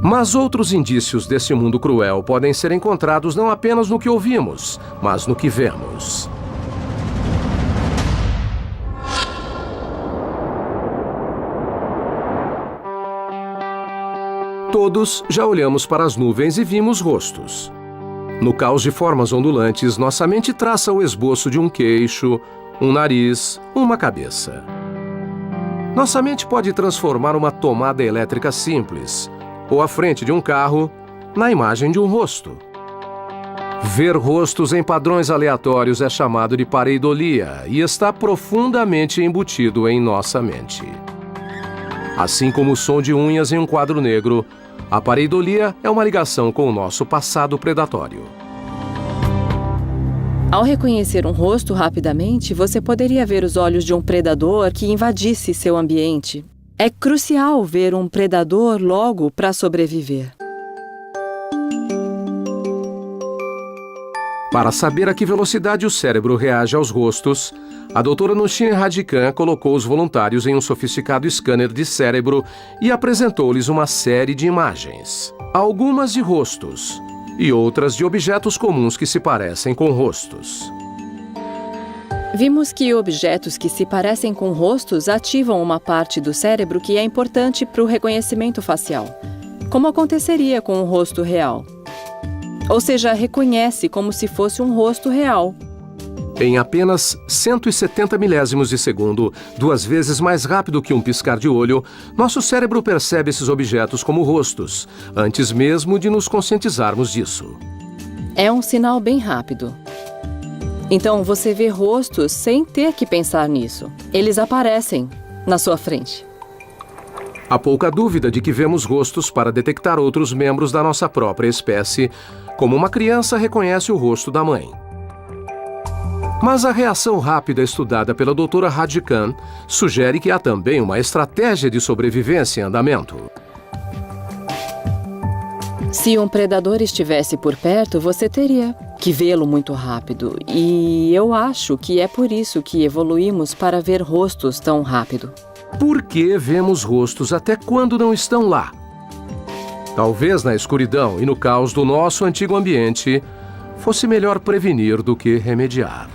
Mas outros indícios desse mundo cruel podem ser encontrados não apenas no que ouvimos, mas no que vemos. Todos já olhamos para as nuvens e vimos rostos. No caos de formas ondulantes, nossa mente traça o esboço de um queixo, um nariz, uma cabeça. Nossa mente pode transformar uma tomada elétrica simples, ou a frente de um carro, na imagem de um rosto. Ver rostos em padrões aleatórios é chamado de pareidolia e está profundamente embutido em nossa mente. Assim como o som de unhas em um quadro negro, a pareidolia é uma ligação com o nosso passado predatório. Ao reconhecer um rosto rapidamente, você poderia ver os olhos de um predador que invadisse seu ambiente. É crucial ver um predador logo para sobreviver. Para saber a que velocidade o cérebro reage aos rostos, a doutora Nushine Radikan colocou os voluntários em um sofisticado scanner de cérebro e apresentou-lhes uma série de imagens. Algumas de rostos e outras de objetos comuns que se parecem com rostos. Vimos que objetos que se parecem com rostos ativam uma parte do cérebro que é importante para o reconhecimento facial, como aconteceria com um rosto real. Ou seja, reconhece como se fosse um rosto real. Em apenas 170 milésimos de segundo, 2 vezes mais rápido que um piscar de olho, nosso cérebro percebe esses objetos como rostos, antes mesmo de nos conscientizarmos disso. É um sinal bem rápido. Então, você vê rostos sem ter que pensar nisso. Eles aparecem na sua frente. Há pouca dúvida de que vemos rostos para detectar outros membros da nossa própria espécie, como uma criança reconhece o rosto da mãe. Mas a reação rápida estudada pela doutora Radikan sugere que há também uma estratégia de sobrevivência em andamento. Se um predador estivesse por perto, você teria que vê-lo muito rápido. E eu acho que é por isso que evoluímos para ver rostos tão rápido. Por que vemos rostos até quando não estão lá? Talvez na escuridão e no caos do nosso antigo ambiente, fosse melhor prevenir do que remediar.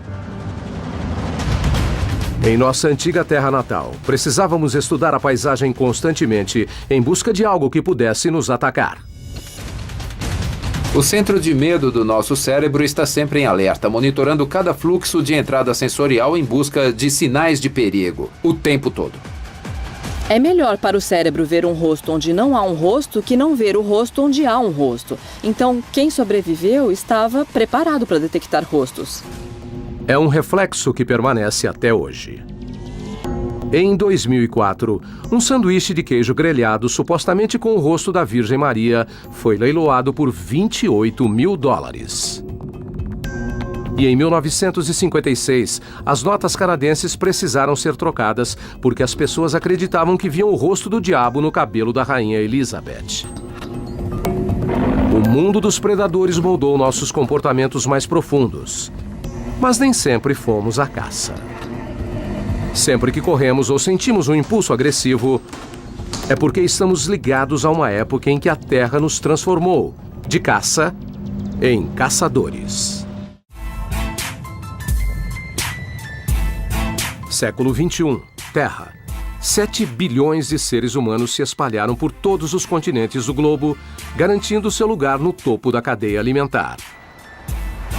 Em nossa antiga terra natal, precisávamos estudar a paisagem constantemente em busca de algo que pudesse nos atacar. O centro de medo do nosso cérebro está sempre em alerta, monitorando cada fluxo de entrada sensorial em busca de sinais de perigo, o tempo todo. É melhor para o cérebro ver um rosto onde não há um rosto que não ver o rosto onde há um rosto. Então, quem sobreviveu estava preparado para detectar rostos. É um reflexo que permanece até hoje. Em 2004, um sanduíche de queijo grelhado, supostamente com o rosto da Virgem Maria, foi leiloado por $28 mil. E em 1956, as notas canadenses precisaram ser trocadas porque as pessoas acreditavam que viam o rosto do diabo no cabelo da rainha Elizabeth. O mundo dos predadores moldou nossos comportamentos mais profundos. Mas nem sempre fomos à caça. Sempre que corremos ou sentimos um impulso agressivo, é porque estamos ligados a uma época em que a Terra nos transformou, de caça, em caçadores. Século XXI, Terra. 7 bilhões de seres humanos se espalharam por todos os continentes do globo, garantindo seu lugar no topo da cadeia alimentar.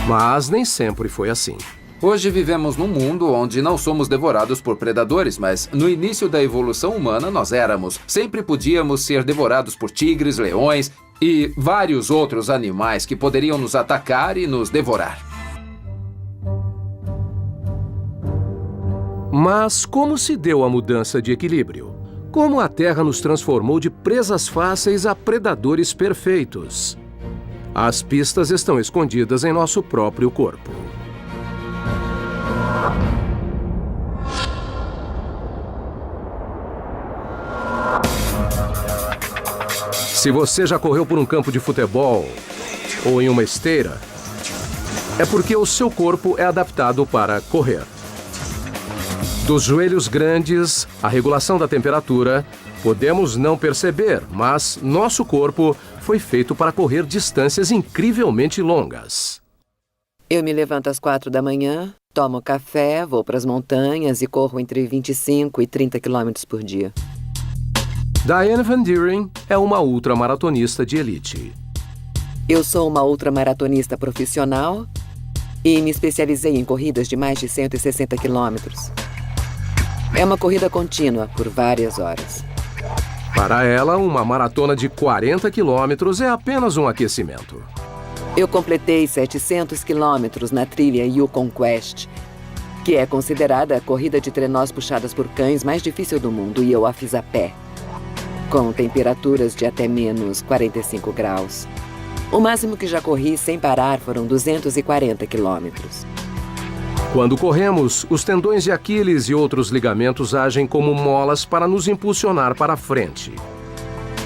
Mas nem sempre foi assim. Hoje vivemos num mundo onde não somos devorados por predadores, mas no início da evolução humana nós éramos. Sempre podíamos ser devorados por tigres, leões e vários outros animais que poderiam nos atacar e nos devorar. Mas como se deu a mudança de equilíbrio? Como a Terra nos transformou de presas fáceis a predadores perfeitos? As pistas estão escondidas em nosso próprio corpo. Se você já correu por um campo de futebol ou em uma esteira, é porque o seu corpo é adaptado para correr. Dos joelhos grandes à regulação da temperatura, podemos não perceber, mas nosso corpo foi feito para correr distâncias incrivelmente longas. Eu me levanto às 4 da manhã, tomo café, vou para as montanhas e corro entre 25 e 30 quilômetros por dia. Diane Van Dieren é uma ultramaratonista de elite. Eu sou uma ultramaratonista profissional e me especializei em corridas de mais de 160 quilômetros. É uma corrida contínua por várias horas. Para ela, uma maratona de 40 quilômetros é apenas um aquecimento. Eu completei 700 quilômetros na trilha Yukon Quest, que é considerada a corrida de trenós puxadas por cães mais difícil do mundo, e eu a fiz a pé, com temperaturas de até menos 45 graus. O máximo que já corri sem parar foram 240 quilômetros. Quando corremos, os tendões de Aquiles e outros ligamentos agem como molas para nos impulsionar para frente.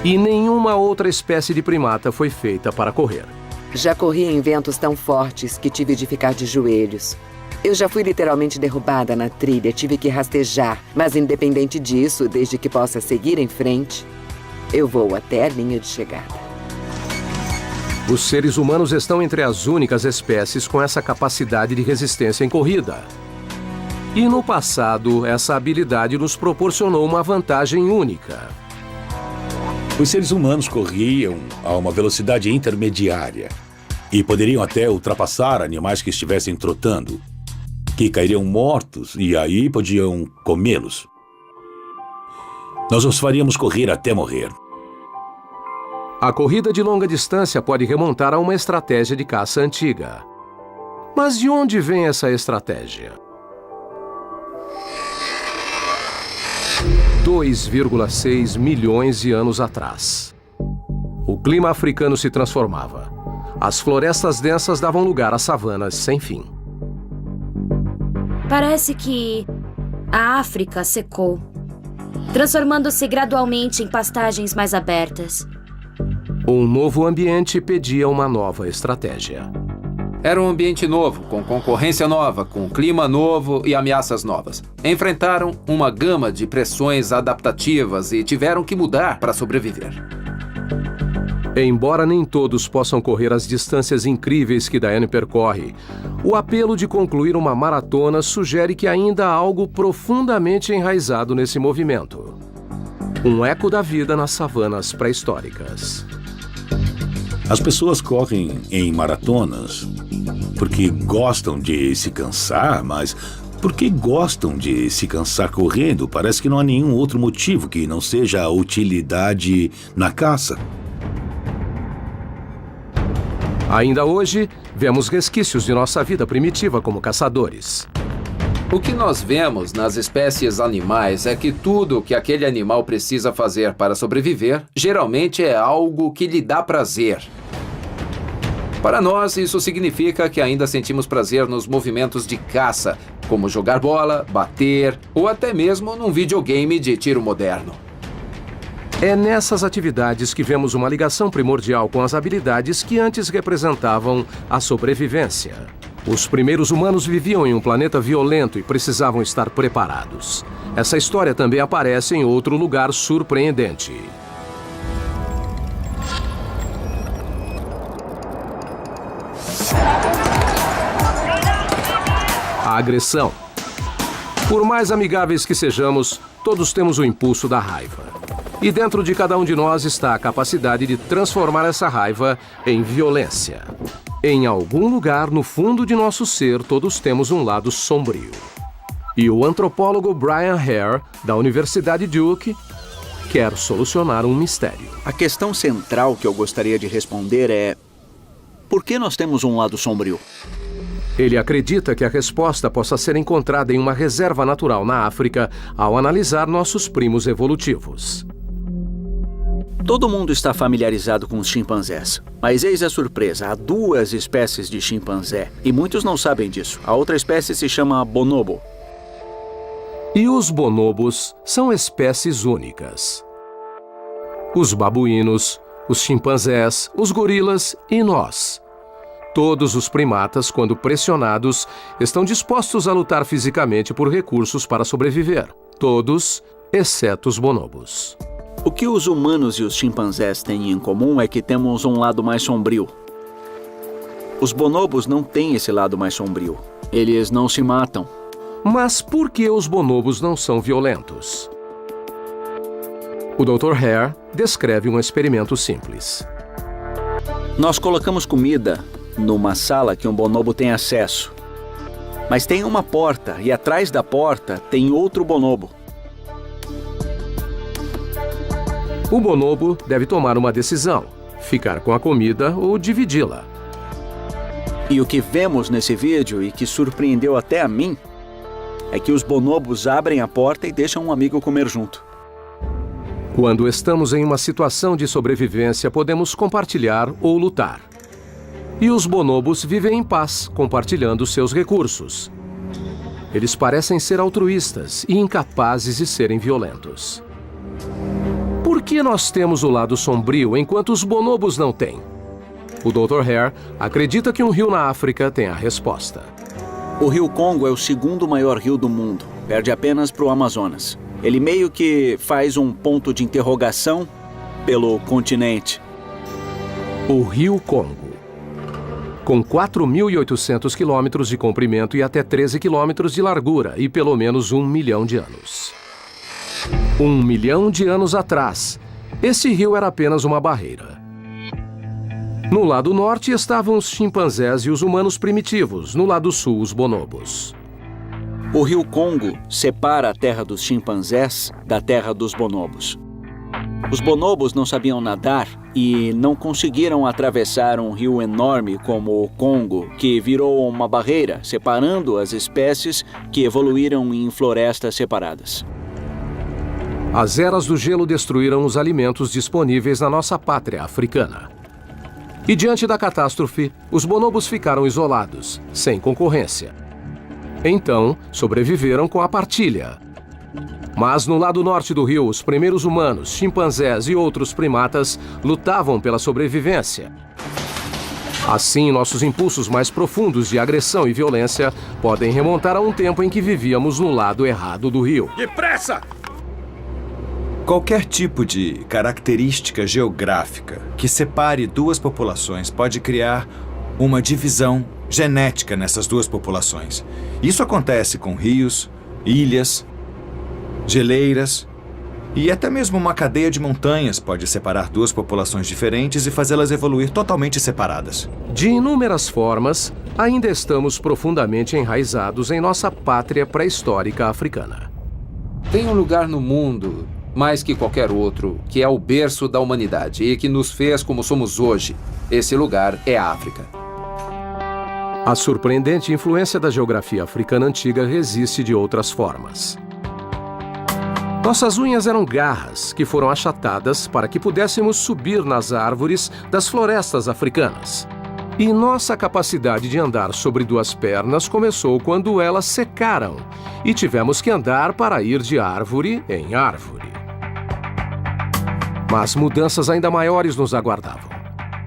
E nenhuma outra espécie de primata foi feita para correr. Já corri em ventos tão fortes que tive de ficar de joelhos. Eu já fui literalmente derrubada na trilha, tive que rastejar, mas independente disso, desde que possa seguir em frente, eu vou até a linha de chegada. Os seres humanos estão entre as únicas espécies com essa capacidade de resistência em corrida. E no passado, essa habilidade nos proporcionou uma vantagem única. Os seres humanos corriam a uma velocidade intermediária e poderiam até ultrapassar animais que estivessem trotando, que cairiam mortos e aí podiam comê-los. Nós os faríamos correr até morrer. A corrida de longa distância pode remontar a uma estratégia de caça antiga. Mas de onde vem essa estratégia? 2,6 milhões de anos atrás. O clima africano se transformava. As florestas densas davam lugar a savanas sem fim. Parece que a África secou, transformando-se gradualmente em pastagens mais abertas. Um novo ambiente pedia uma nova estratégia. Era um ambiente novo, com concorrência nova, com clima novo e ameaças novas. Enfrentaram uma gama de pressões adaptativas e tiveram que mudar para sobreviver. Embora nem todos possam correr as distâncias incríveis que Diane percorre, o apelo de concluir uma maratona sugere que ainda há algo profundamente enraizado nesse movimento. Um eco da vida nas savanas pré-históricas. As pessoas correm em maratonas porque gostam de se cansar, mas porque gostam de se cansar correndo, parece que não há nenhum outro motivo que não seja a utilidade na caça. Ainda hoje, vemos resquícios de nossa vida primitiva como caçadores. O que nós vemos nas espécies animais é que tudo que aquele animal precisa fazer para sobreviver, geralmente é algo que lhe dá prazer. Para nós, isso significa que ainda sentimos prazer nos movimentos de caça, como jogar bola, bater ou até mesmo num videogame de tiro moderno. É nessas atividades que vemos uma ligação primordial com as habilidades que antes representavam a sobrevivência. Os primeiros humanos viviam em um planeta violento e precisavam estar preparados. Essa história também aparece em outro lugar surpreendente. A agressão. Por mais amigáveis que sejamos, todos temos o impulso da raiva. E dentro de cada um de nós está a capacidade de transformar essa raiva em violência. Em algum lugar no fundo de nosso ser, todos temos um lado sombrio. E o antropólogo Brian Hare, da Universidade Duke, quer solucionar um mistério. A questão central que eu gostaria de responder é: por que nós temos um lado sombrio? Ele acredita que a resposta possa ser encontrada em uma reserva natural na África ao analisar nossos primos evolutivos. Todo mundo está familiarizado com os chimpanzés, mas eis a surpresa, há 2 espécies de chimpanzé, e muitos não sabem disso. A outra espécie se chama bonobo. E os bonobos são espécies únicas. Os babuínos, os chimpanzés, os gorilas e nós. Todos os primatas, quando pressionados, estão dispostos a lutar fisicamente por recursos para sobreviver. Todos, exceto os bonobos. O que os humanos e os chimpanzés têm em comum é que temos um lado mais sombrio. Os bonobos não têm esse lado mais sombrio. Eles não se matam. Mas por que os bonobos não são violentos? O Dr. Hare descreve um experimento simples. Nós colocamos comida numa sala que um bonobo tem acesso. Mas tem uma porta e atrás da porta tem outro bonobo. O bonobo deve tomar uma decisão: ficar com a comida ou dividi-la. E o que vemos nesse vídeo, e que surpreendeu até a mim, é que os bonobos abrem a porta e deixam um amigo comer junto. Quando estamos em uma situação de sobrevivência, podemos compartilhar ou lutar. E os bonobos vivem em paz, compartilhando seus recursos. Eles parecem ser altruístas e incapazes de serem violentos. Por que nós temos o lado sombrio enquanto os bonobos não têm? O Dr. Hare acredita que um rio na África tem a resposta. O rio Congo é o 2º maior rio do mundo, perde apenas para o Amazonas. Ele meio que faz um ponto de interrogação pelo continente. O rio Congo. Com 4.800 quilômetros de comprimento e até 13 quilômetros de largura e pelo menos 1 milhão de anos. 1 milhão de anos atrás, esse rio era apenas uma barreira. No lado norte estavam os chimpanzés e os humanos primitivos, no lado sul os bonobos. O rio Congo separa a terra dos chimpanzés da terra dos bonobos. Os bonobos não sabiam nadar e não conseguiram atravessar um rio enorme como o Congo, que virou uma barreira, separando as espécies que evoluíram em florestas separadas. As eras do gelo destruíram os alimentos disponíveis na nossa pátria africana. E diante da catástrofe, os bonobos ficaram isolados, sem concorrência. Então, sobreviveram com a partilha. Mas no lado norte do rio, os primeiros humanos, chimpanzés e outros primatas lutavam pela sobrevivência. Assim, nossos impulsos mais profundos de agressão e violência podem remontar a um tempo em que vivíamos no lado errado do rio. Depressa! Qualquer tipo de característica geográfica que separe 2 populações pode criar uma divisão genética nessas 2 populações. Isso acontece com rios, ilhas, geleiras e até mesmo uma cadeia de montanhas pode separar 2 populações diferentes e fazê-las evoluir totalmente separadas. De inúmeras formas, ainda estamos profundamente enraizados em nossa pátria pré-histórica africana. Tem um lugar no mundo, mais que qualquer outro, que é o berço da humanidade e que nos fez como somos hoje. Esse lugar é a África. A surpreendente influência da geografia africana antiga resiste de outras formas. Nossas unhas eram garras que foram achatadas para que pudéssemos subir nas árvores das florestas africanas. E nossa capacidade de andar sobre 2 pernas começou quando elas secaram e tivemos que andar para ir de árvore em árvore. Mas mudanças ainda maiores nos aguardavam.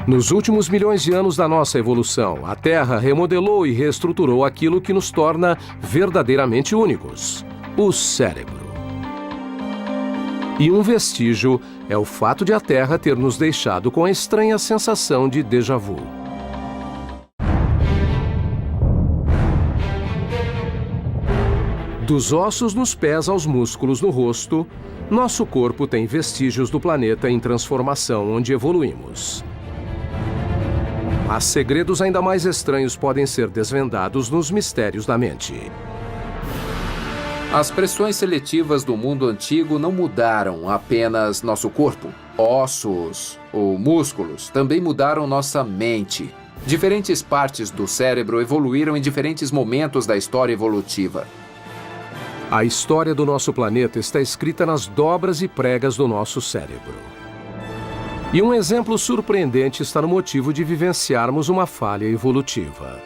Nos últimos milhões de anos da nossa evolução, a Terra remodelou e reestruturou aquilo que nos torna verdadeiramente únicos: o cérebro. E um vestígio é o fato de a Terra ter nos deixado com a estranha sensação de déjà vu. Dos ossos nos pés aos músculos no rosto, nosso corpo tem vestígios do planeta em transformação onde evoluímos. Mas segredos ainda mais estranhos podem ser desvendados nos mistérios da mente. As pressões seletivas do mundo antigo não mudaram apenas nosso corpo. Ossos ou músculos também mudaram nossa mente. Diferentes partes do cérebro evoluíram em diferentes momentos da história evolutiva. A história do nosso planeta está escrita nas dobras e pregas do nosso cérebro. E um exemplo surpreendente está no motivo de vivenciarmos uma falha evolutiva.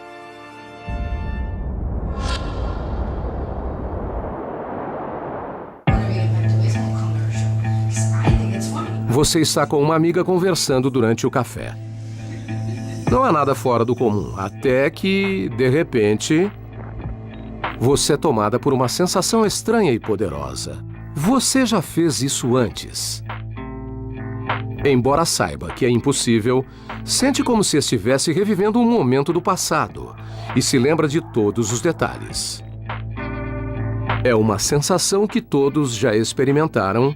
Você está com uma amiga conversando durante o café. Não há nada fora do comum, até que, de repente, você é tomada por uma sensação estranha e poderosa. Você já fez isso antes. Embora saiba que é impossível, sente como se estivesse revivendo um momento do passado e se lembra de todos os detalhes. É uma sensação que todos já experimentaram,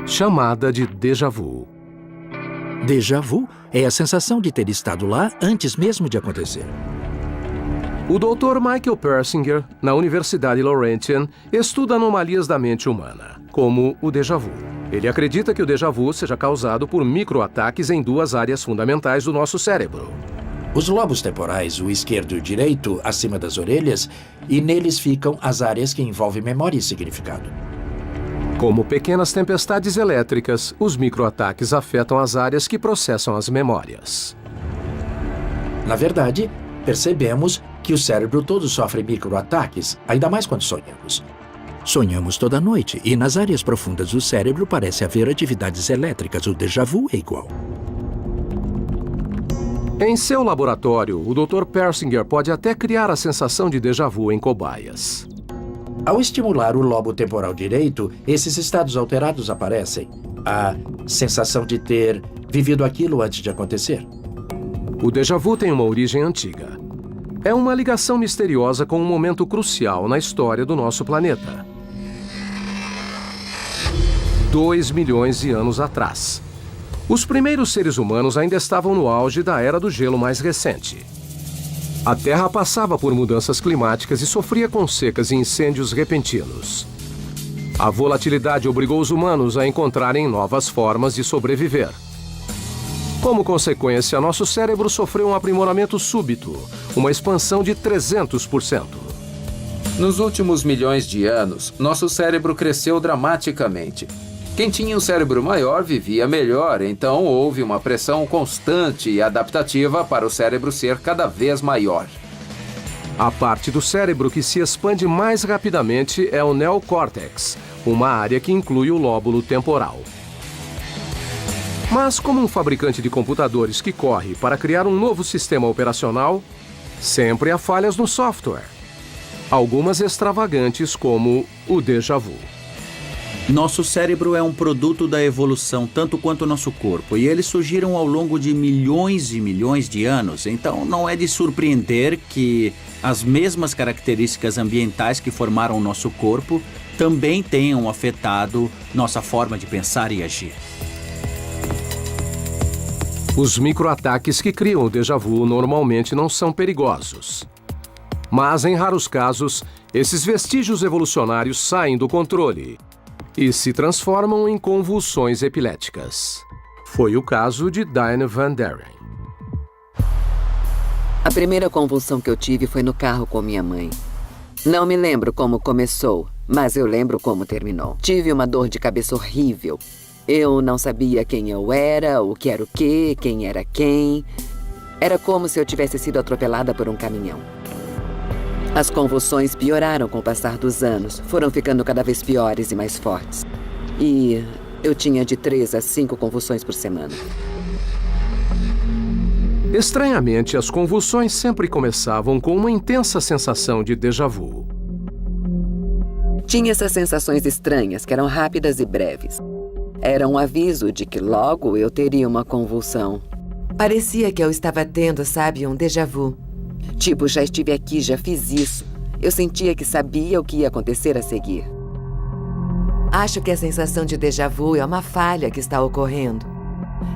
chamada de déjà vu. Déjà vu é a sensação de ter estado lá antes mesmo de acontecer. O Dr. Michael Persinger, na Universidade Laurentian, estuda anomalias da mente humana, como o déjà vu. Ele acredita que o déjà vu seja causado por microataques em duas áreas fundamentais do nosso cérebro. Os lobos temporais, o esquerdo e o direito, acima das orelhas, e neles ficam as áreas que envolvem memória e significado. Como pequenas tempestades elétricas, os microataques afetam as áreas que processam as memórias. Na verdade, percebemos que o cérebro todo sofre microataques, ainda mais quando sonhamos. Sonhamos toda noite e nas áreas profundas do cérebro parece haver atividades elétricas. O déjà vu é igual. Em seu laboratório, o Dr. Persinger pode até criar a sensação de déjà vu em cobaias. Ao estimular o lobo temporal direito, esses estados alterados aparecem. A sensação de ter vivido aquilo antes de acontecer. O déjà vu tem uma origem antiga. É uma ligação misteriosa com um momento crucial na história do nosso planeta. 2 milhões de anos atrás. Os primeiros seres humanos ainda estavam no auge da era do gelo mais recente. A Terra passava por mudanças climáticas e sofria com secas e incêndios repentinos. A volatilidade obrigou os humanos a encontrarem novas formas de sobreviver. Como consequência, nosso cérebro sofreu um aprimoramento súbito, uma expansão de 300%. Nos últimos milhões de anos, nosso cérebro cresceu dramaticamente. Quem tinha um cérebro maior vivia melhor, então houve uma pressão constante e adaptativa para o cérebro ser cada vez maior. A parte do cérebro que se expande mais rapidamente é o neocórtex, uma área que inclui o lóbulo temporal. Mas como um fabricante de computadores que corre para criar um novo sistema operacional, sempre há falhas no software. Algumas extravagantes como o déjà vu. Nosso cérebro é um produto da evolução, tanto quanto o nosso corpo, e eles surgiram ao longo de milhões e milhões de anos, então não é de surpreender que as mesmas características ambientais que formaram o nosso corpo também tenham afetado nossa forma de pensar e agir. Os microataques que criam o déjà vu normalmente não são perigosos. Mas, em raros casos, esses vestígios evolucionários saem do controle e se transformam em convulsões epiléticas. Foi o caso de Diane Van Deren. A primeira convulsão que eu tive foi no carro com minha mãe. Não me lembro como começou, mas eu lembro como terminou. Tive uma dor de cabeça horrível. Eu não sabia quem eu era, o que era o quê, quem era quem. Era como se eu tivesse sido atropelada por um caminhão. As convulsões pioraram com o passar dos anos. Foram ficando cada vez piores e mais fortes. E eu tinha de 3 a 5 convulsões por semana. Estranhamente, as convulsões sempre começavam com uma intensa sensação de déjà vu. Tinha essas sensações estranhas que eram rápidas e breves. Era um aviso de que logo eu teria uma convulsão. Parecia que eu estava tendo, sabe, um déjà vu. Tipo, já estive aqui, já fiz isso. Eu sentia que sabia o que ia acontecer a seguir. Acho que a sensação de déjà vu é uma falha que está ocorrendo.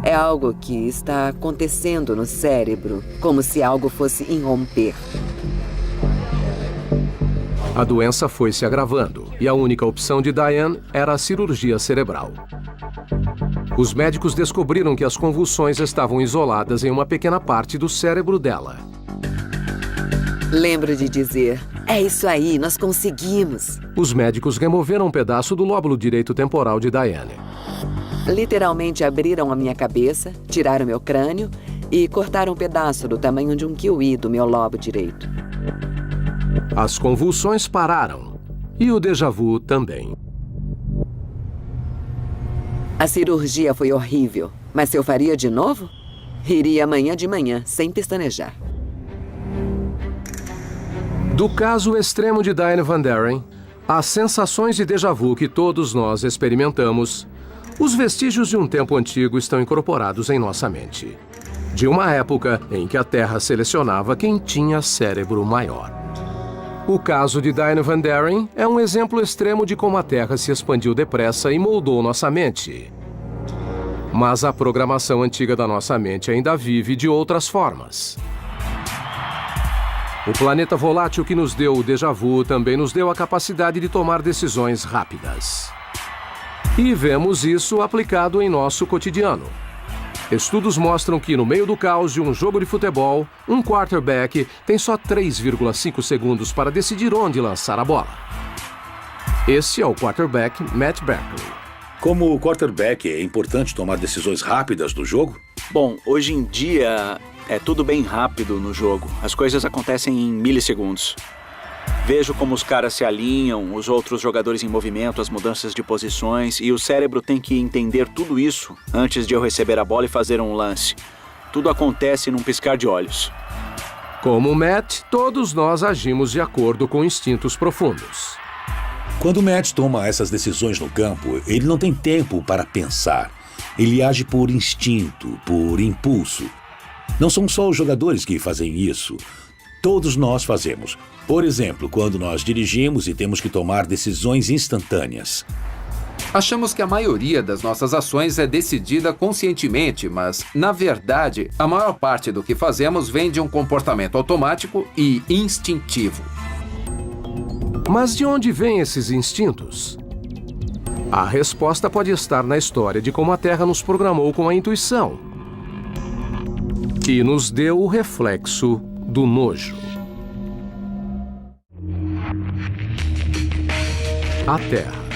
É algo que está acontecendo no cérebro, como se algo fosse irromper. A doença foi se agravando e a única opção de Diane era a cirurgia cerebral. Os médicos descobriram que as convulsões estavam isoladas em uma pequena parte do cérebro dela. Lembro de dizer, é isso aí, nós conseguimos. Os médicos removeram um pedaço do lóbulo direito temporal de Diane. Literalmente abriram a minha cabeça, tiraram meu crânio e cortaram um pedaço do tamanho de um kiwi do meu lobo direito. As convulsões pararam e o déjà vu também. A cirurgia foi horrível, mas se eu faria de novo, iria amanhã de manhã, sem pestanejar. Do caso extremo de Diane Van Deren, às sensações de déjà vu que todos nós experimentamos, os vestígios de um tempo antigo estão incorporados em nossa mente. De uma época em que a Terra selecionava quem tinha cérebro maior. O caso de Diane Van Deren é um exemplo extremo de como a Terra se expandiu depressa e moldou nossa mente. Mas a programação antiga da nossa mente ainda vive de outras formas. O planeta volátil que nos deu o déjà vu também nos deu a capacidade de tomar decisões rápidas. E vemos isso aplicado em nosso cotidiano. Estudos mostram que, no meio do caos de um jogo de futebol, um quarterback tem só 3,5 segundos para decidir onde lançar a bola. Esse é o quarterback Matt Barkley. Como quarterback, é importante tomar decisões rápidas no jogo? Bom, hoje em dia é tudo bem rápido no jogo. As coisas acontecem em milissegundos. Vejo como os caras se alinham, os outros jogadores em movimento, as mudanças de posições, e o cérebro tem que entender tudo isso antes de eu receber a bola e fazer um lance. Tudo acontece num piscar de olhos. Como Matt, todos nós agimos de acordo com instintos profundos. Quando o Matt toma essas decisões no campo, ele não tem tempo para pensar. Ele age por instinto, por impulso. Não são só os jogadores que fazem isso. Todos nós fazemos. Por exemplo, quando nós dirigimos e temos que tomar decisões instantâneas. Achamos que a maioria das nossas ações é decidida conscientemente, mas, na verdade, a maior parte do que fazemos vem de um comportamento automático e instintivo. Mas de onde vêm esses instintos? A resposta pode estar na história de como a Terra nos programou com a intuição e nos deu o reflexo do nojo. A Terra.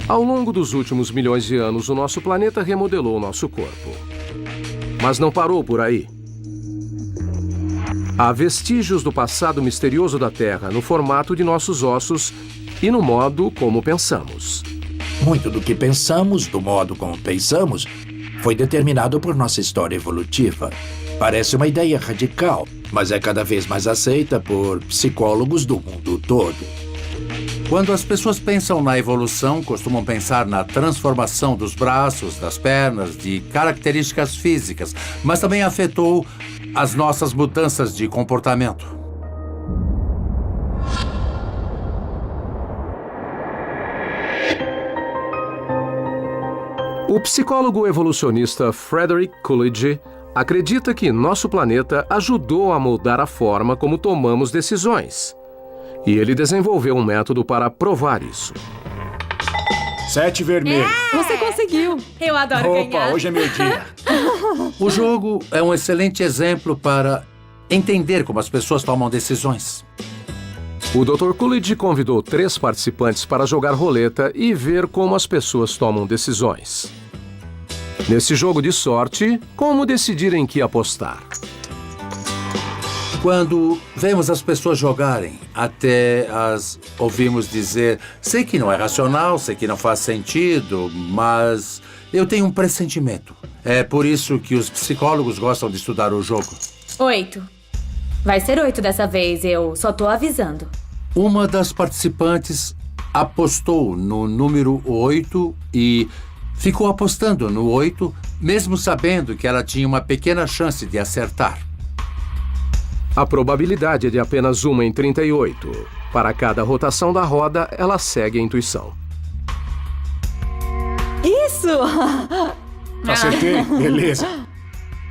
Ao longo dos últimos milhões de anos, o nosso planeta remodelou nosso corpo. Mas não parou por aí. Há vestígios do passado misterioso da Terra no formato de nossos ossos e no modo como pensamos. Muito do que pensamos, do modo como pensamos, foi determinado por nossa história evolutiva. Parece uma ideia radical, mas é cada vez mais aceita por psicólogos do mundo todo. Quando as pessoas pensam na evolução, costumam pensar na transformação dos braços, das pernas, de características físicas, mas também afetou as nossas mudanças de comportamento. O psicólogo evolucionista Frederick Coolidge acredita que nosso planeta ajudou a moldar a forma como tomamos decisões. E ele desenvolveu um método para provar isso. 7 vermelho. Você conseguiu. Eu adoro ganhar. Opa, hoje é meu dia. O jogo é um excelente exemplo para entender como as pessoas tomam decisões. O Dr. Coolidge convidou 3 participantes para jogar roleta e ver como as pessoas tomam decisões. Nesse jogo de sorte, como decidir em que apostar? Quando vemos as pessoas jogarem, até as ouvimos dizer: sei que não é racional, sei que não faz sentido, mas eu tenho um pressentimento. É por isso que os psicólogos gostam de estudar o jogo. 8. Vai ser 8 dessa vez, eu só tô avisando. Uma das participantes apostou no número 8 e ficou apostando no 8, mesmo sabendo que ela tinha uma pequena chance de acertar. A probabilidade é de apenas 1 em 38. Para cada rotação da roda, ela segue a intuição. Isso! Acertei, beleza.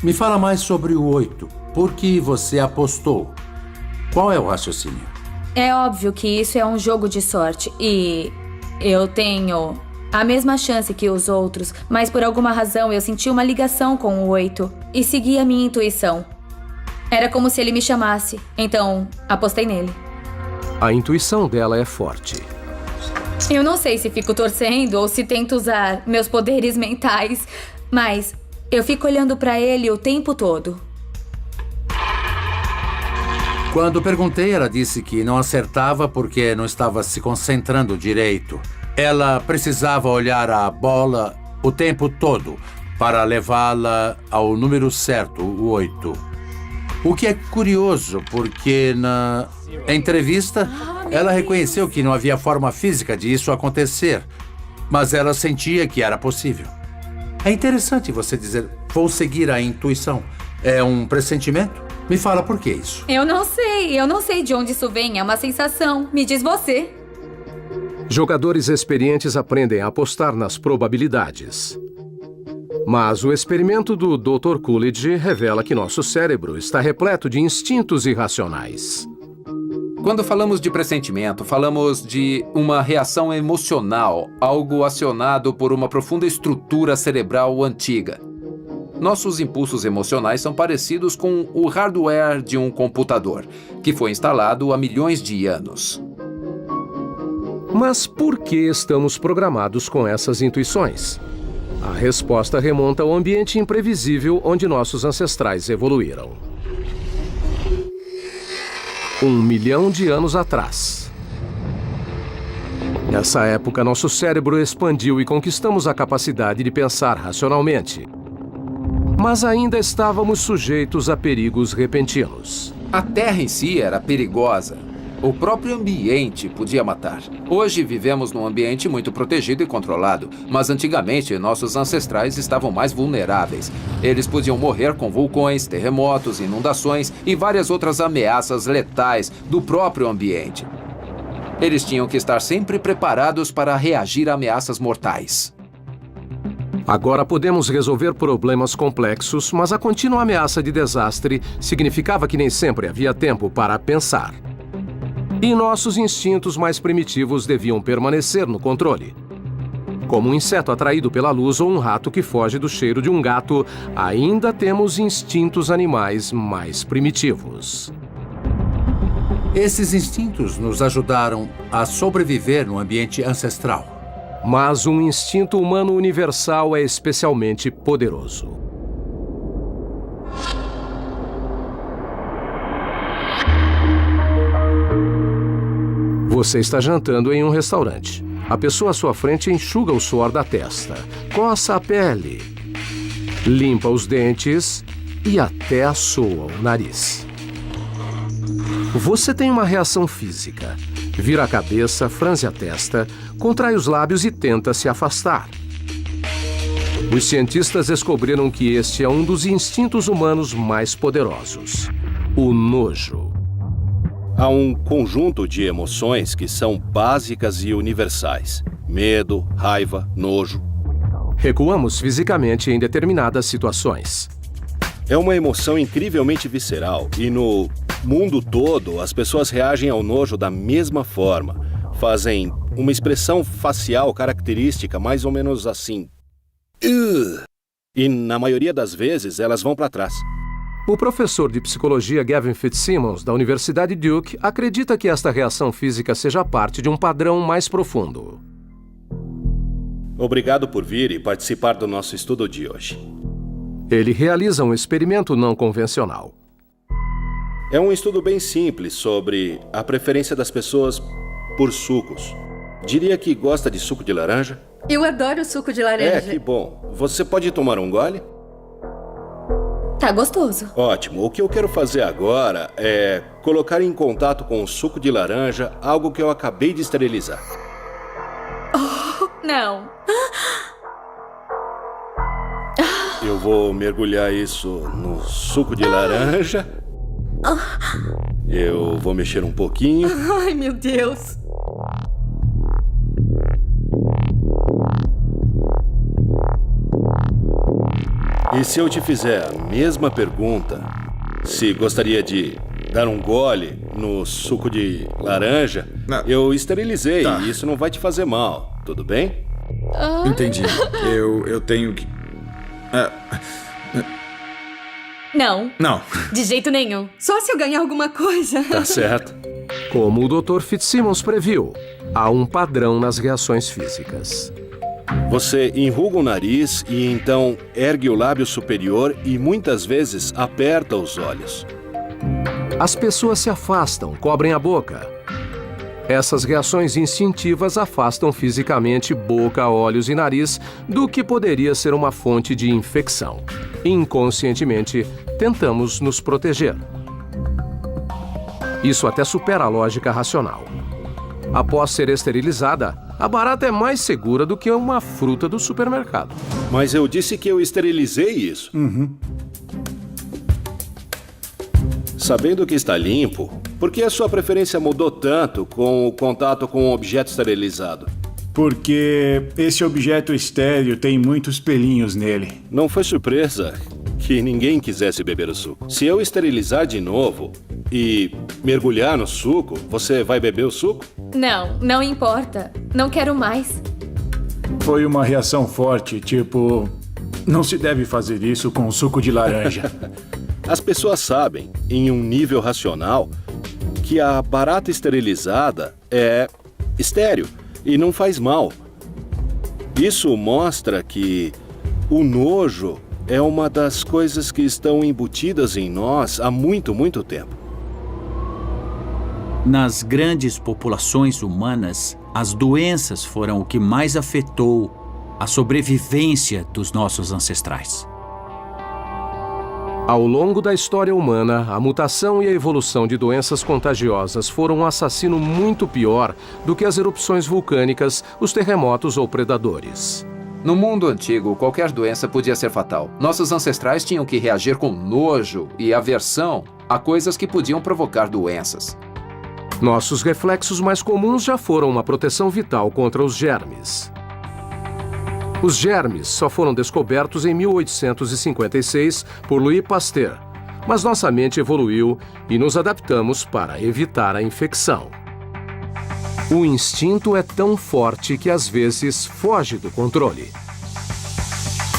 Me fala mais sobre o 8. Por que você apostou? Qual é o raciocínio? É óbvio que isso é um jogo de sorte e eu tenho a mesma chance que os outros, mas por alguma razão eu senti uma ligação com o 8 e segui a minha intuição. Era como se ele me chamasse, então apostei nele. A intuição dela é forte. Eu não sei se fico torcendo ou se tento usar meus poderes mentais, mas eu fico olhando pra ele o tempo todo. Quando perguntei, ela disse que não acertava porque não estava se concentrando direito. Ela precisava olhar a bola o tempo todo para levá-la ao número certo, o 8. O que é curioso, porque na entrevista ela reconheceu que não havia forma física de isso acontecer, mas ela sentia que era possível. É interessante você dizer, vou seguir a intuição. É um pressentimento? Me fala por que isso. Eu não sei de onde isso vem, é uma sensação. Me diz você. Jogadores experientes aprendem a apostar nas probabilidades. Mas o experimento do Dr. Coolidge revela que nosso cérebro está repleto de instintos irracionais. Quando falamos de pressentimento, falamos de uma reação emocional, algo acionado por uma profunda estrutura cerebral antiga. Nossos impulsos emocionais são parecidos com o hardware de um computador, que foi instalado há milhões de anos. Mas por que estamos programados com essas intuições? A resposta remonta ao ambiente imprevisível onde nossos ancestrais evoluíram. 1 milhão de anos atrás. Nessa época, nosso cérebro expandiu e conquistamos a capacidade de pensar racionalmente. Mas ainda estávamos sujeitos a perigos repentinos. A Terra em si era perigosa. O próprio ambiente podia matar. Hoje vivemos num ambiente muito protegido e controlado, mas antigamente nossos ancestrais estavam mais vulneráveis. Eles podiam morrer com vulcões, terremotos, inundações e várias outras ameaças letais do próprio ambiente. Eles tinham que estar sempre preparados para reagir a ameaças mortais. Agora podemos resolver problemas complexos, mas a contínua ameaça de desastre significava que nem sempre havia tempo para pensar. E nossos instintos mais primitivos deviam permanecer no controle. Como um inseto atraído pela luz ou um rato que foge do cheiro de um gato, ainda temos instintos animais mais primitivos. Esses instintos nos ajudaram a sobreviver no ambiente ancestral. Mas um instinto humano universal é especialmente poderoso. Você está jantando em um restaurante. A pessoa à sua frente enxuga o suor da testa, coça a pele, limpa os dentes e até assoa o nariz. Você tem uma reação física. Vira a cabeça, franze a testa, contrai os lábios e tenta se afastar. Os cientistas descobriram que este é um dos instintos humanos mais poderosos: o nojo. Há um conjunto de emoções que são básicas e universais: medo, raiva, nojo. Recuamos fisicamente em determinadas situações. É uma emoção incrivelmente visceral e no mundo todo as pessoas reagem ao nojo da mesma forma. Fazem uma expressão facial característica mais ou menos assim. E na maioria das vezes elas vão para trás. O professor de psicologia Gavin Fitzsimmons, da Universidade Duke, acredita que esta reação física seja parte de um padrão mais profundo. Obrigado por vir e participar do nosso estudo de hoje. Ele realiza um experimento não convencional. É um estudo bem simples sobre a preferência das pessoas por sucos. Diria que gosta de suco de laranja? Eu adoro suco de laranja. É, que bom. Você pode tomar um gole? Tá gostoso. Ótimo. O que eu quero fazer agora é colocar em contato com o suco de laranja algo que eu acabei de esterilizar. Oh, não. Eu vou mergulhar isso no suco de laranja. Eu vou mexer um pouquinho. Ai, meu Deus. E se eu te fizer a mesma pergunta, se gostaria de dar um gole no suco de laranja, eu esterilizei e isso não vai te fazer mal, tudo bem? Entendi. Eu tenho que... Não. Não. De jeito nenhum. Só se eu ganhar alguma coisa. Tá certo. Como o Dr. Fitzsimmons previu, há um padrão nas reações físicas. Você enruga o nariz e então ergue o lábio superior e muitas vezes aperta os olhos. As pessoas se afastam, cobrem a boca. Essas reações instintivas afastam fisicamente boca, olhos e nariz do que poderia ser uma fonte de infecção. Inconscientemente, tentamos nos proteger. Isso até supera a lógica racional. Após ser esterilizada, a barata é mais segura do que uma fruta do supermercado. Mas eu disse que eu esterilizei isso. Sabendo que está limpo, por que a sua preferência mudou tanto com o contato com um objeto esterilizado? Porque esse objeto estéril tem muitos pelinhos nele. Não foi surpresa que ninguém quisesse beber o suco. Se eu esterilizar de novo e mergulhar no suco, você vai beber o suco? Não, não importa. Não quero mais. Foi uma reação forte, tipo... Não se deve fazer isso com suco de laranja. As pessoas sabem, em um nível racional, que a barata esterilizada é estéril e não faz mal. Isso mostra que o nojo é uma das coisas que estão embutidas em nós há muito, muito tempo. Nas grandes populações humanas, as doenças foram o que mais afetou a sobrevivência dos nossos ancestrais. Ao longo da história humana, a mutação e a evolução de doenças contagiosas foram um assassino muito pior do que as erupções vulcânicas, os terremotos ou predadores. No mundo antigo, qualquer doença podia ser fatal. Nossos ancestrais tinham que reagir com nojo e aversão a coisas que podiam provocar doenças. Nossos reflexos mais comuns já foram uma proteção vital contra os germes. Os germes só foram descobertos em 1856 por Louis Pasteur, mas nossa mente evoluiu e nos adaptamos para evitar a infecção. O instinto é tão forte que às vezes foge do controle.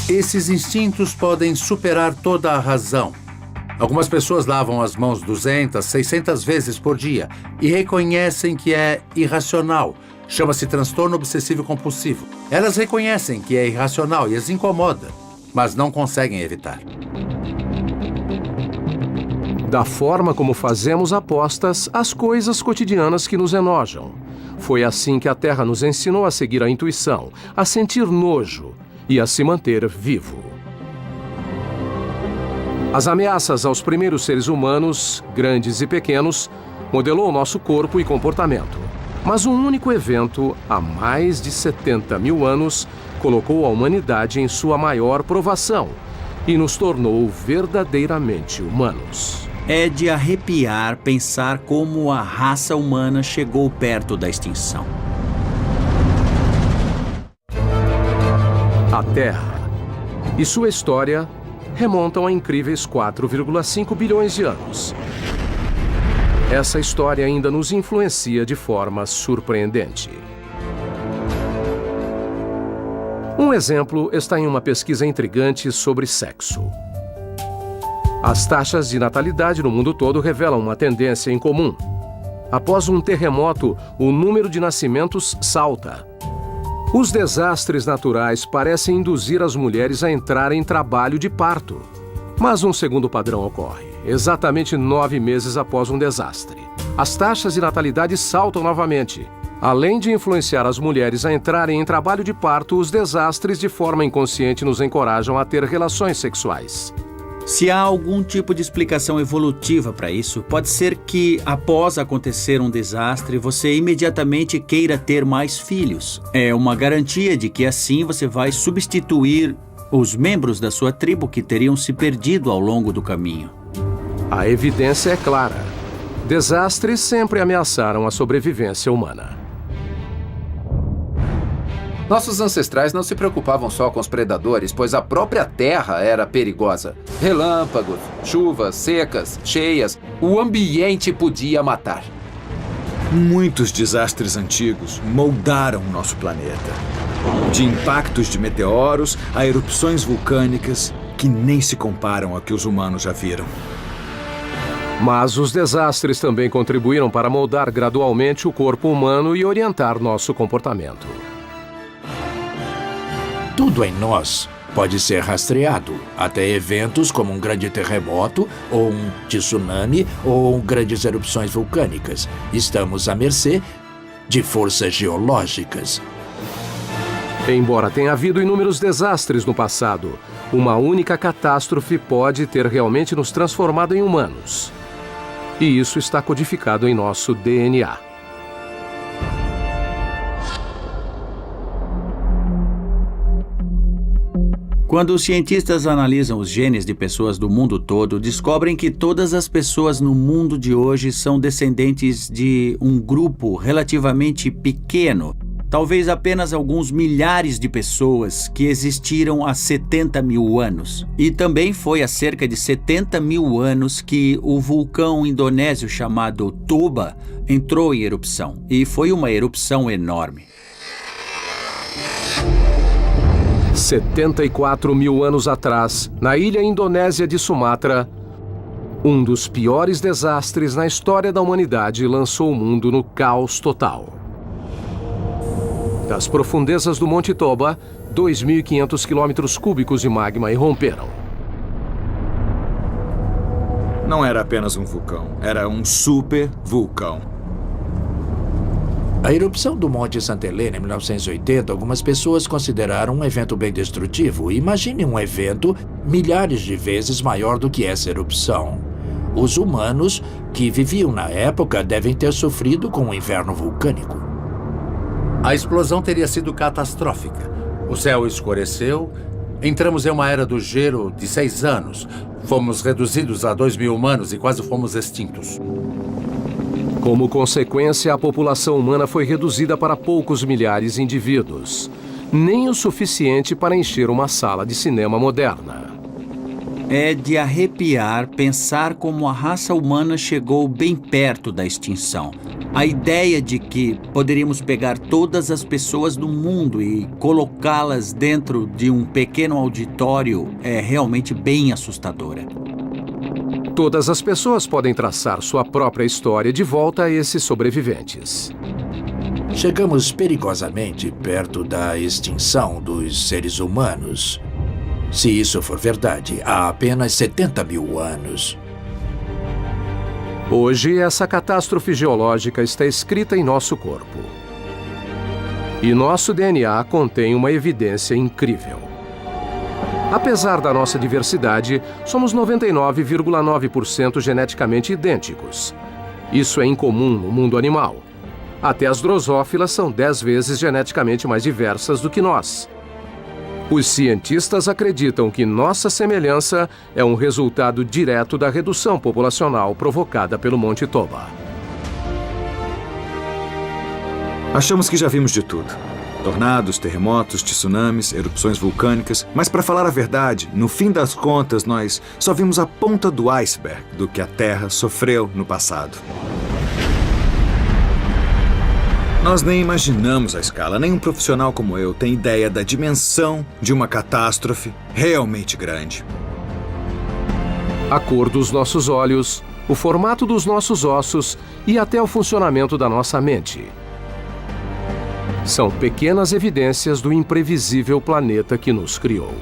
Esses instintos podem superar toda a razão. Algumas pessoas lavam as mãos 200, 600 vezes por dia e reconhecem que é irracional. Chama-se transtorno obsessivo-compulsivo. Elas reconhecem que é irracional e as incomoda, mas não conseguem evitar. Da forma como fazemos apostas, às coisas cotidianas que nos enojam. Foi assim que a Terra nos ensinou a seguir a intuição, a sentir nojo e a se manter vivo. As ameaças aos primeiros seres humanos, grandes e pequenos, modelou nosso corpo e comportamento. Mas um único evento, há mais de 70 mil anos, colocou a humanidade em sua maior provação e nos tornou verdadeiramente humanos. É de arrepiar pensar como a raça humana chegou perto da extinção. A Terra e sua história remontam a incríveis 4,5 bilhões de anos. Essa história ainda nos influencia de forma surpreendente. Um exemplo está em uma pesquisa intrigante sobre sexo. As taxas de natalidade no mundo todo revelam uma tendência em comum. Após um terremoto, o número de nascimentos salta. Os desastres naturais parecem induzir as mulheres a entrar em trabalho de parto. Mas um segundo padrão ocorre, exatamente 9 meses após um desastre. As taxas de natalidade saltam novamente. Além de influenciar as mulheres a entrarem em trabalho de parto, os desastres de forma inconsciente nos encorajam a ter relações sexuais. Se há algum tipo de explicação evolutiva para isso, pode ser que, após acontecer um desastre, você imediatamente queira ter mais filhos. É uma garantia de que assim você vai substituir os membros da sua tribo que teriam se perdido ao longo do caminho. A evidência é clara. Desastres sempre ameaçaram a sobrevivência humana. Nossos ancestrais não se preocupavam só com os predadores, pois a própria terra era perigosa. Relâmpagos, chuvas secas, cheias, o ambiente podia matar. Muitos desastres antigos moldaram nosso planeta. De impactos de meteoros a erupções vulcânicas que nem se comparam ao que os humanos já viram. Mas os desastres também contribuíram para moldar gradualmente o corpo humano e orientar nosso comportamento. Tudo em nós pode ser rastreado, até eventos como um grande terremoto, ou um tsunami, ou grandes erupções vulcânicas. Estamos à mercê de forças geológicas. Embora tenha havido inúmeros desastres no passado, uma única catástrofe pode ter realmente nos transformado em humanos. E isso está codificado em nosso DNA. Quando os cientistas analisam os genes de pessoas do mundo todo, descobrem que todas as pessoas no mundo de hoje são descendentes de um grupo relativamente pequeno, talvez apenas alguns milhares de pessoas que existiram há 70 mil anos. E também foi há cerca de 70 mil anos que o vulcão indonésio chamado Toba entrou em erupção. E foi uma erupção enorme. 74 mil anos atrás, na ilha indonésia de Sumatra, um dos piores desastres na história da humanidade lançou o mundo no caos total. Das profundezas do Monte Toba, 2.500 quilômetros cúbicos de magma irromperam. Não era apenas um vulcão, era um super vulcão. A erupção do Monte Santa Helena em 1980, algumas pessoas consideraram um evento bem destrutivo. Imagine um evento milhares de vezes maior do que essa erupção. Os humanos que viviam na época devem ter sofrido com o inverno vulcânico. A explosão teria sido catastrófica. O céu escureceu, entramos em uma era do gelo de 6 anos. Fomos reduzidos a 2.000 humanos e quase fomos extintos. Como consequência, a população humana foi reduzida para poucos milhares de indivíduos. Nem o suficiente para encher uma sala de cinema moderna. É de arrepiar pensar como a raça humana chegou bem perto da extinção. A ideia de que poderíamos pegar todas as pessoas do mundo e colocá-las dentro de um pequeno auditório é realmente bem assustadora. Todas as pessoas podem traçar sua própria história de volta a esses sobreviventes. Chegamos perigosamente perto da extinção dos seres humanos. Se isso for verdade, há apenas 70 mil anos. Hoje, essa catástrofe geológica está escrita em nosso corpo. E nosso DNA contém uma evidência incrível. Apesar da nossa diversidade, somos 99,9% geneticamente idênticos. Isso é incomum no mundo animal. Até as drosófilas são 10 vezes geneticamente mais diversas do que nós. Os cientistas acreditam que nossa semelhança é um resultado direto da redução populacional provocada pelo Monte Toba. Achamos que já vimos de tudo. Tornados, terremotos, tsunamis, erupções vulcânicas. Mas, para falar a verdade, no fim das contas, nós só vimos a ponta do iceberg do que a Terra sofreu no passado. Nós nem imaginamos a escala. Nenhum profissional como eu tem ideia da dimensão de uma catástrofe realmente grande. A cor dos nossos olhos, o formato dos nossos ossos e até o funcionamento da nossa mente. São pequenas evidências do imprevisível planeta que nos criou.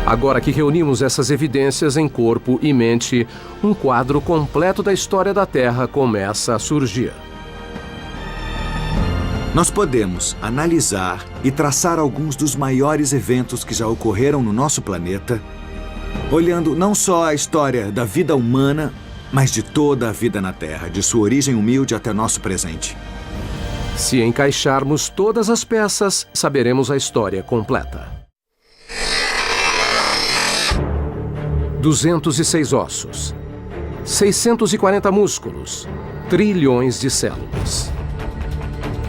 Agora que reunimos essas evidências em corpo e mente, um quadro completo da história da Terra começa a surgir. Nós podemos analisar e traçar alguns dos maiores eventos que já ocorreram no nosso planeta, olhando não só a história da vida humana, mas de toda a vida na Terra, de sua origem humilde até nosso presente. Se encaixarmos todas as peças, saberemos a história completa. 206 ossos, 640 músculos, trilhões de células.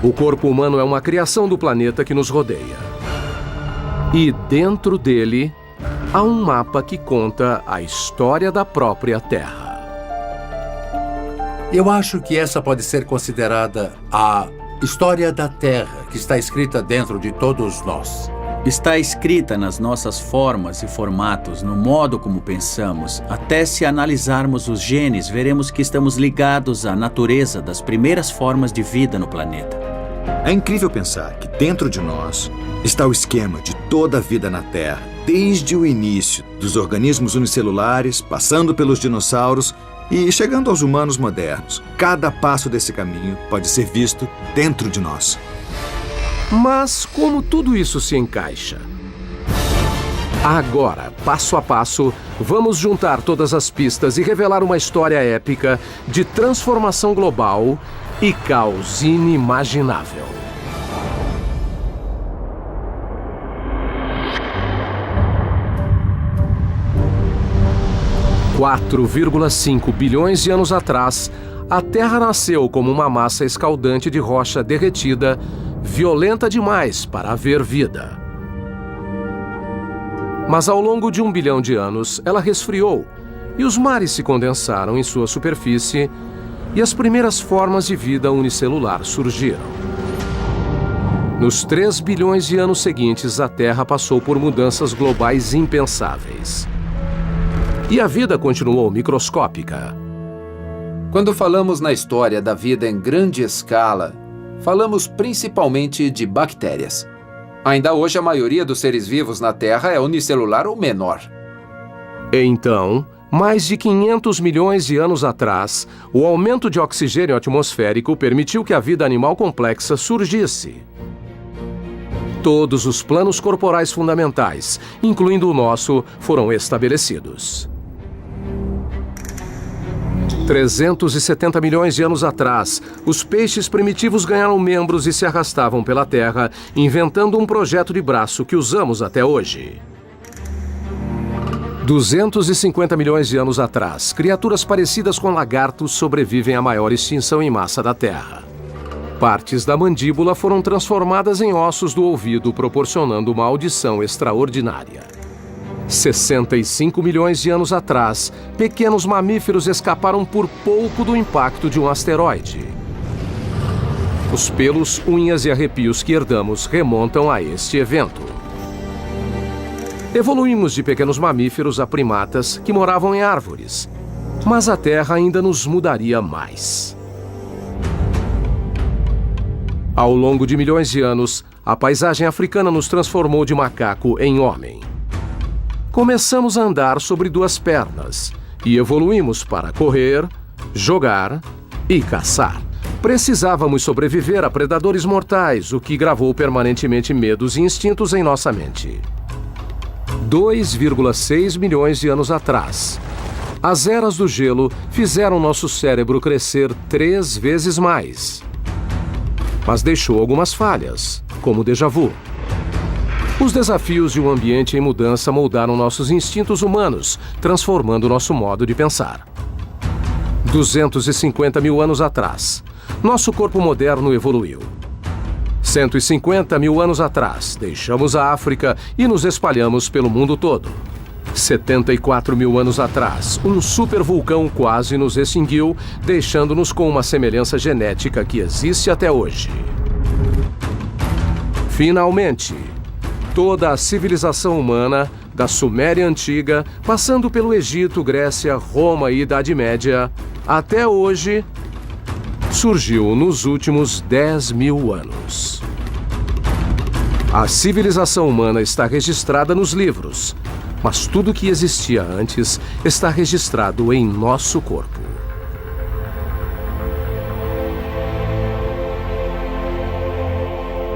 O corpo humano é uma criação do planeta que nos rodeia. E dentro dele, há um mapa que conta a história da própria Terra. Eu acho que essa pode ser considerada a história da Terra, que está escrita dentro de todos nós. Está escrita nas nossas formas e formatos, no modo como pensamos. Até se analisarmos os genes, veremos que estamos ligados à natureza das primeiras formas de vida no planeta. É incrível pensar que dentro de nós está o esquema de toda a vida na Terra, desde o início, dos organismos unicelulares, passando pelos dinossauros e chegando aos humanos modernos. Cada passo desse caminho pode ser visto dentro de nós. Mas como tudo isso se encaixa? Agora, passo a passo, vamos juntar todas as pistas e revelar uma história épica de transformação global e caos inimaginável. – 4,5 bilhões de anos atrás, a Terra nasceu como uma massa escaldante de rocha derretida, violenta demais para haver vida. Mas ao longo de 1 bilhão de anos, ela resfriou e os mares se condensaram em sua superfície e as primeiras formas de vida unicelular surgiram. Nos 3 bilhões de anos seguintes, a Terra passou por mudanças globais impensáveis. E a vida continuou microscópica. Quando falamos na história da vida em grande escala, falamos principalmente de bactérias. Ainda hoje, a maioria dos seres vivos na Terra é unicelular ou menor. Então, mais de 500 milhões de anos atrás, o aumento de oxigênio atmosférico permitiu que a vida animal complexa surgisse. Todos os planos corporais fundamentais, incluindo o nosso, foram estabelecidos. 370 milhões de anos atrás, os peixes primitivos ganharam membros e se arrastavam pela terra, inventando um projeto de braço que usamos até hoje. 250 milhões de anos atrás, criaturas parecidas com lagartos sobrevivem à maior extinção em massa da Terra. Partes da mandíbula foram transformadas em ossos do ouvido, proporcionando uma audição extraordinária. 65 milhões de anos atrás, pequenos mamíferos escaparam por pouco do impacto de um asteroide. Os pelos, unhas e arrepios que herdamos remontam a este evento. Evoluímos de pequenos mamíferos a primatas que moravam em árvores, mas a Terra ainda nos mudaria mais. Ao longo de milhões de anos, a paisagem africana nos transformou de macaco em homem. Começamos a andar sobre 2 pernas e evoluímos para correr, jogar e caçar. Precisávamos sobreviver a predadores mortais, o que gravou permanentemente medos e instintos em nossa mente. 2,6 milhões de anos atrás, as eras do gelo fizeram nosso cérebro crescer 3 vezes mais. Mas deixou algumas falhas, como o déjà vu. Os desafios de um ambiente em mudança moldaram nossos instintos humanos, transformando nosso modo de pensar. 250 mil anos atrás, nosso corpo moderno evoluiu. 150 mil anos atrás, deixamos a África e nos espalhamos pelo mundo todo. 74 mil anos atrás, um supervulcão quase nos extinguiu, deixando-nos com uma semelhança genética que existe até hoje. Finalmente, toda a civilização humana, da Suméria Antiga, passando pelo Egito, Grécia, Roma e Idade Média, até hoje, surgiu nos últimos 10 mil anos. A civilização humana está registrada nos livros, mas tudo que existia antes está registrado em nosso corpo.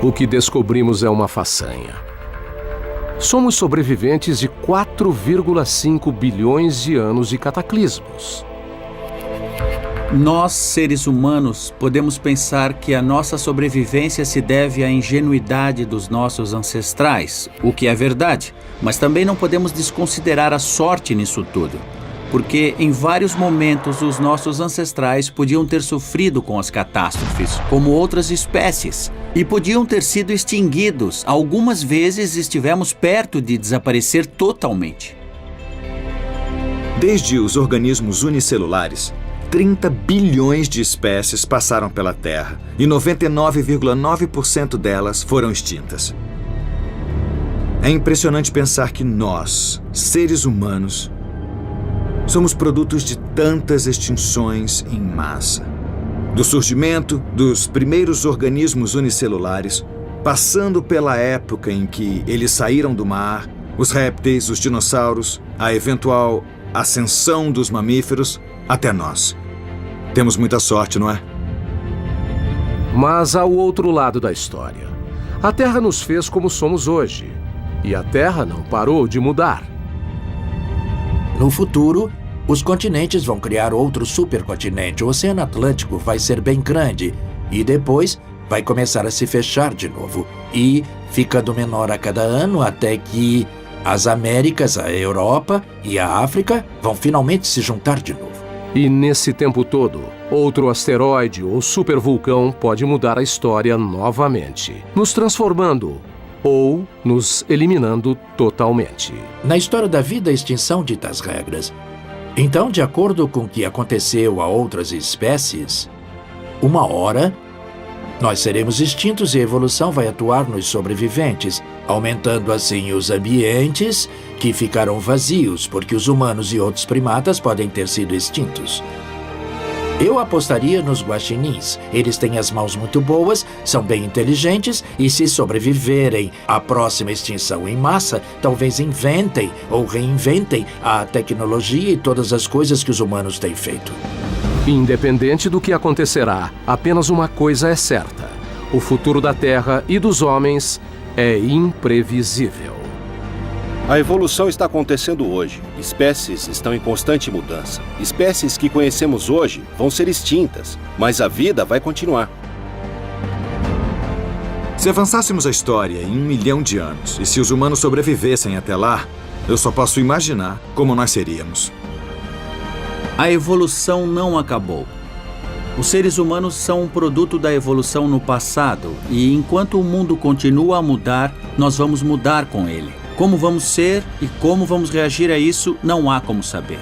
O que descobrimos é uma façanha. Somos sobreviventes de 4,5 bilhões de anos de cataclismos. Nós, seres humanos, podemos pensar que a nossa sobrevivência se deve à ingenuidade dos nossos ancestrais, o que é verdade, mas também não podemos desconsiderar a sorte nisso tudo. porque em vários momentos os nossos ancestrais podiam ter sofrido com as catástrofes, como outras espécies, e podiam ter sido extinguidos. Algumas vezes estivemos perto de desaparecer totalmente. Desde os organismos unicelulares, 30 bilhões de espécies passaram pela Terra e 99,9% delas foram extintas. É impressionante pensar que nós, seres humanos, somos produtos de tantas extinções em massa. Do surgimento dos primeiros organismos unicelulares, passando pela época em que eles saíram do mar, os répteis, os dinossauros, a eventual ascensão dos mamíferos, até nós. Temos muita sorte, não é? Mas há o outro lado da história. A Terra nos fez como somos hoje. E a Terra não parou de mudar. No futuro, os continentes vão criar outro supercontinente. O Oceano Atlântico vai ser bem grande e depois vai começar a se fechar de novo e ficando menor a cada ano até que as Américas, a Europa e a África vão finalmente se juntar de novo. E nesse tempo todo, outro asteroide ou supervulcão pode mudar a história novamente, nos transformando ou nos eliminando totalmente. Na história da vida, a extinção dita as regras. Então, de acordo com o que aconteceu a outras espécies, uma hora nós seremos extintos e a evolução vai atuar nos sobreviventes, aumentando assim os ambientes que ficarão vazios, porque os humanos e outros primatas podem ter sido extintos. Eu apostaria nos guaxinins. Eles têm as mãos muito boas, são bem inteligentes e, se sobreviverem à próxima extinção em massa, talvez inventem ou reinventem a tecnologia e todas as coisas que os humanos têm feito. Independente do que acontecerá, apenas uma coisa é certa: o futuro da Terra e dos homens é imprevisível. A evolução está acontecendo hoje. Espécies estão em constante mudança. Espécies que conhecemos hoje vão ser extintas, mas a vida vai continuar. Se avançássemos a história em 1 milhão de anos, e se os humanos sobrevivessem até lá, eu só posso imaginar como nós seríamos. A evolução não acabou. Os seres humanos são um produto da evolução no passado, e enquanto o mundo continua a mudar, nós vamos mudar com ele. Como vamos ser e como vamos reagir a isso, não há como saber.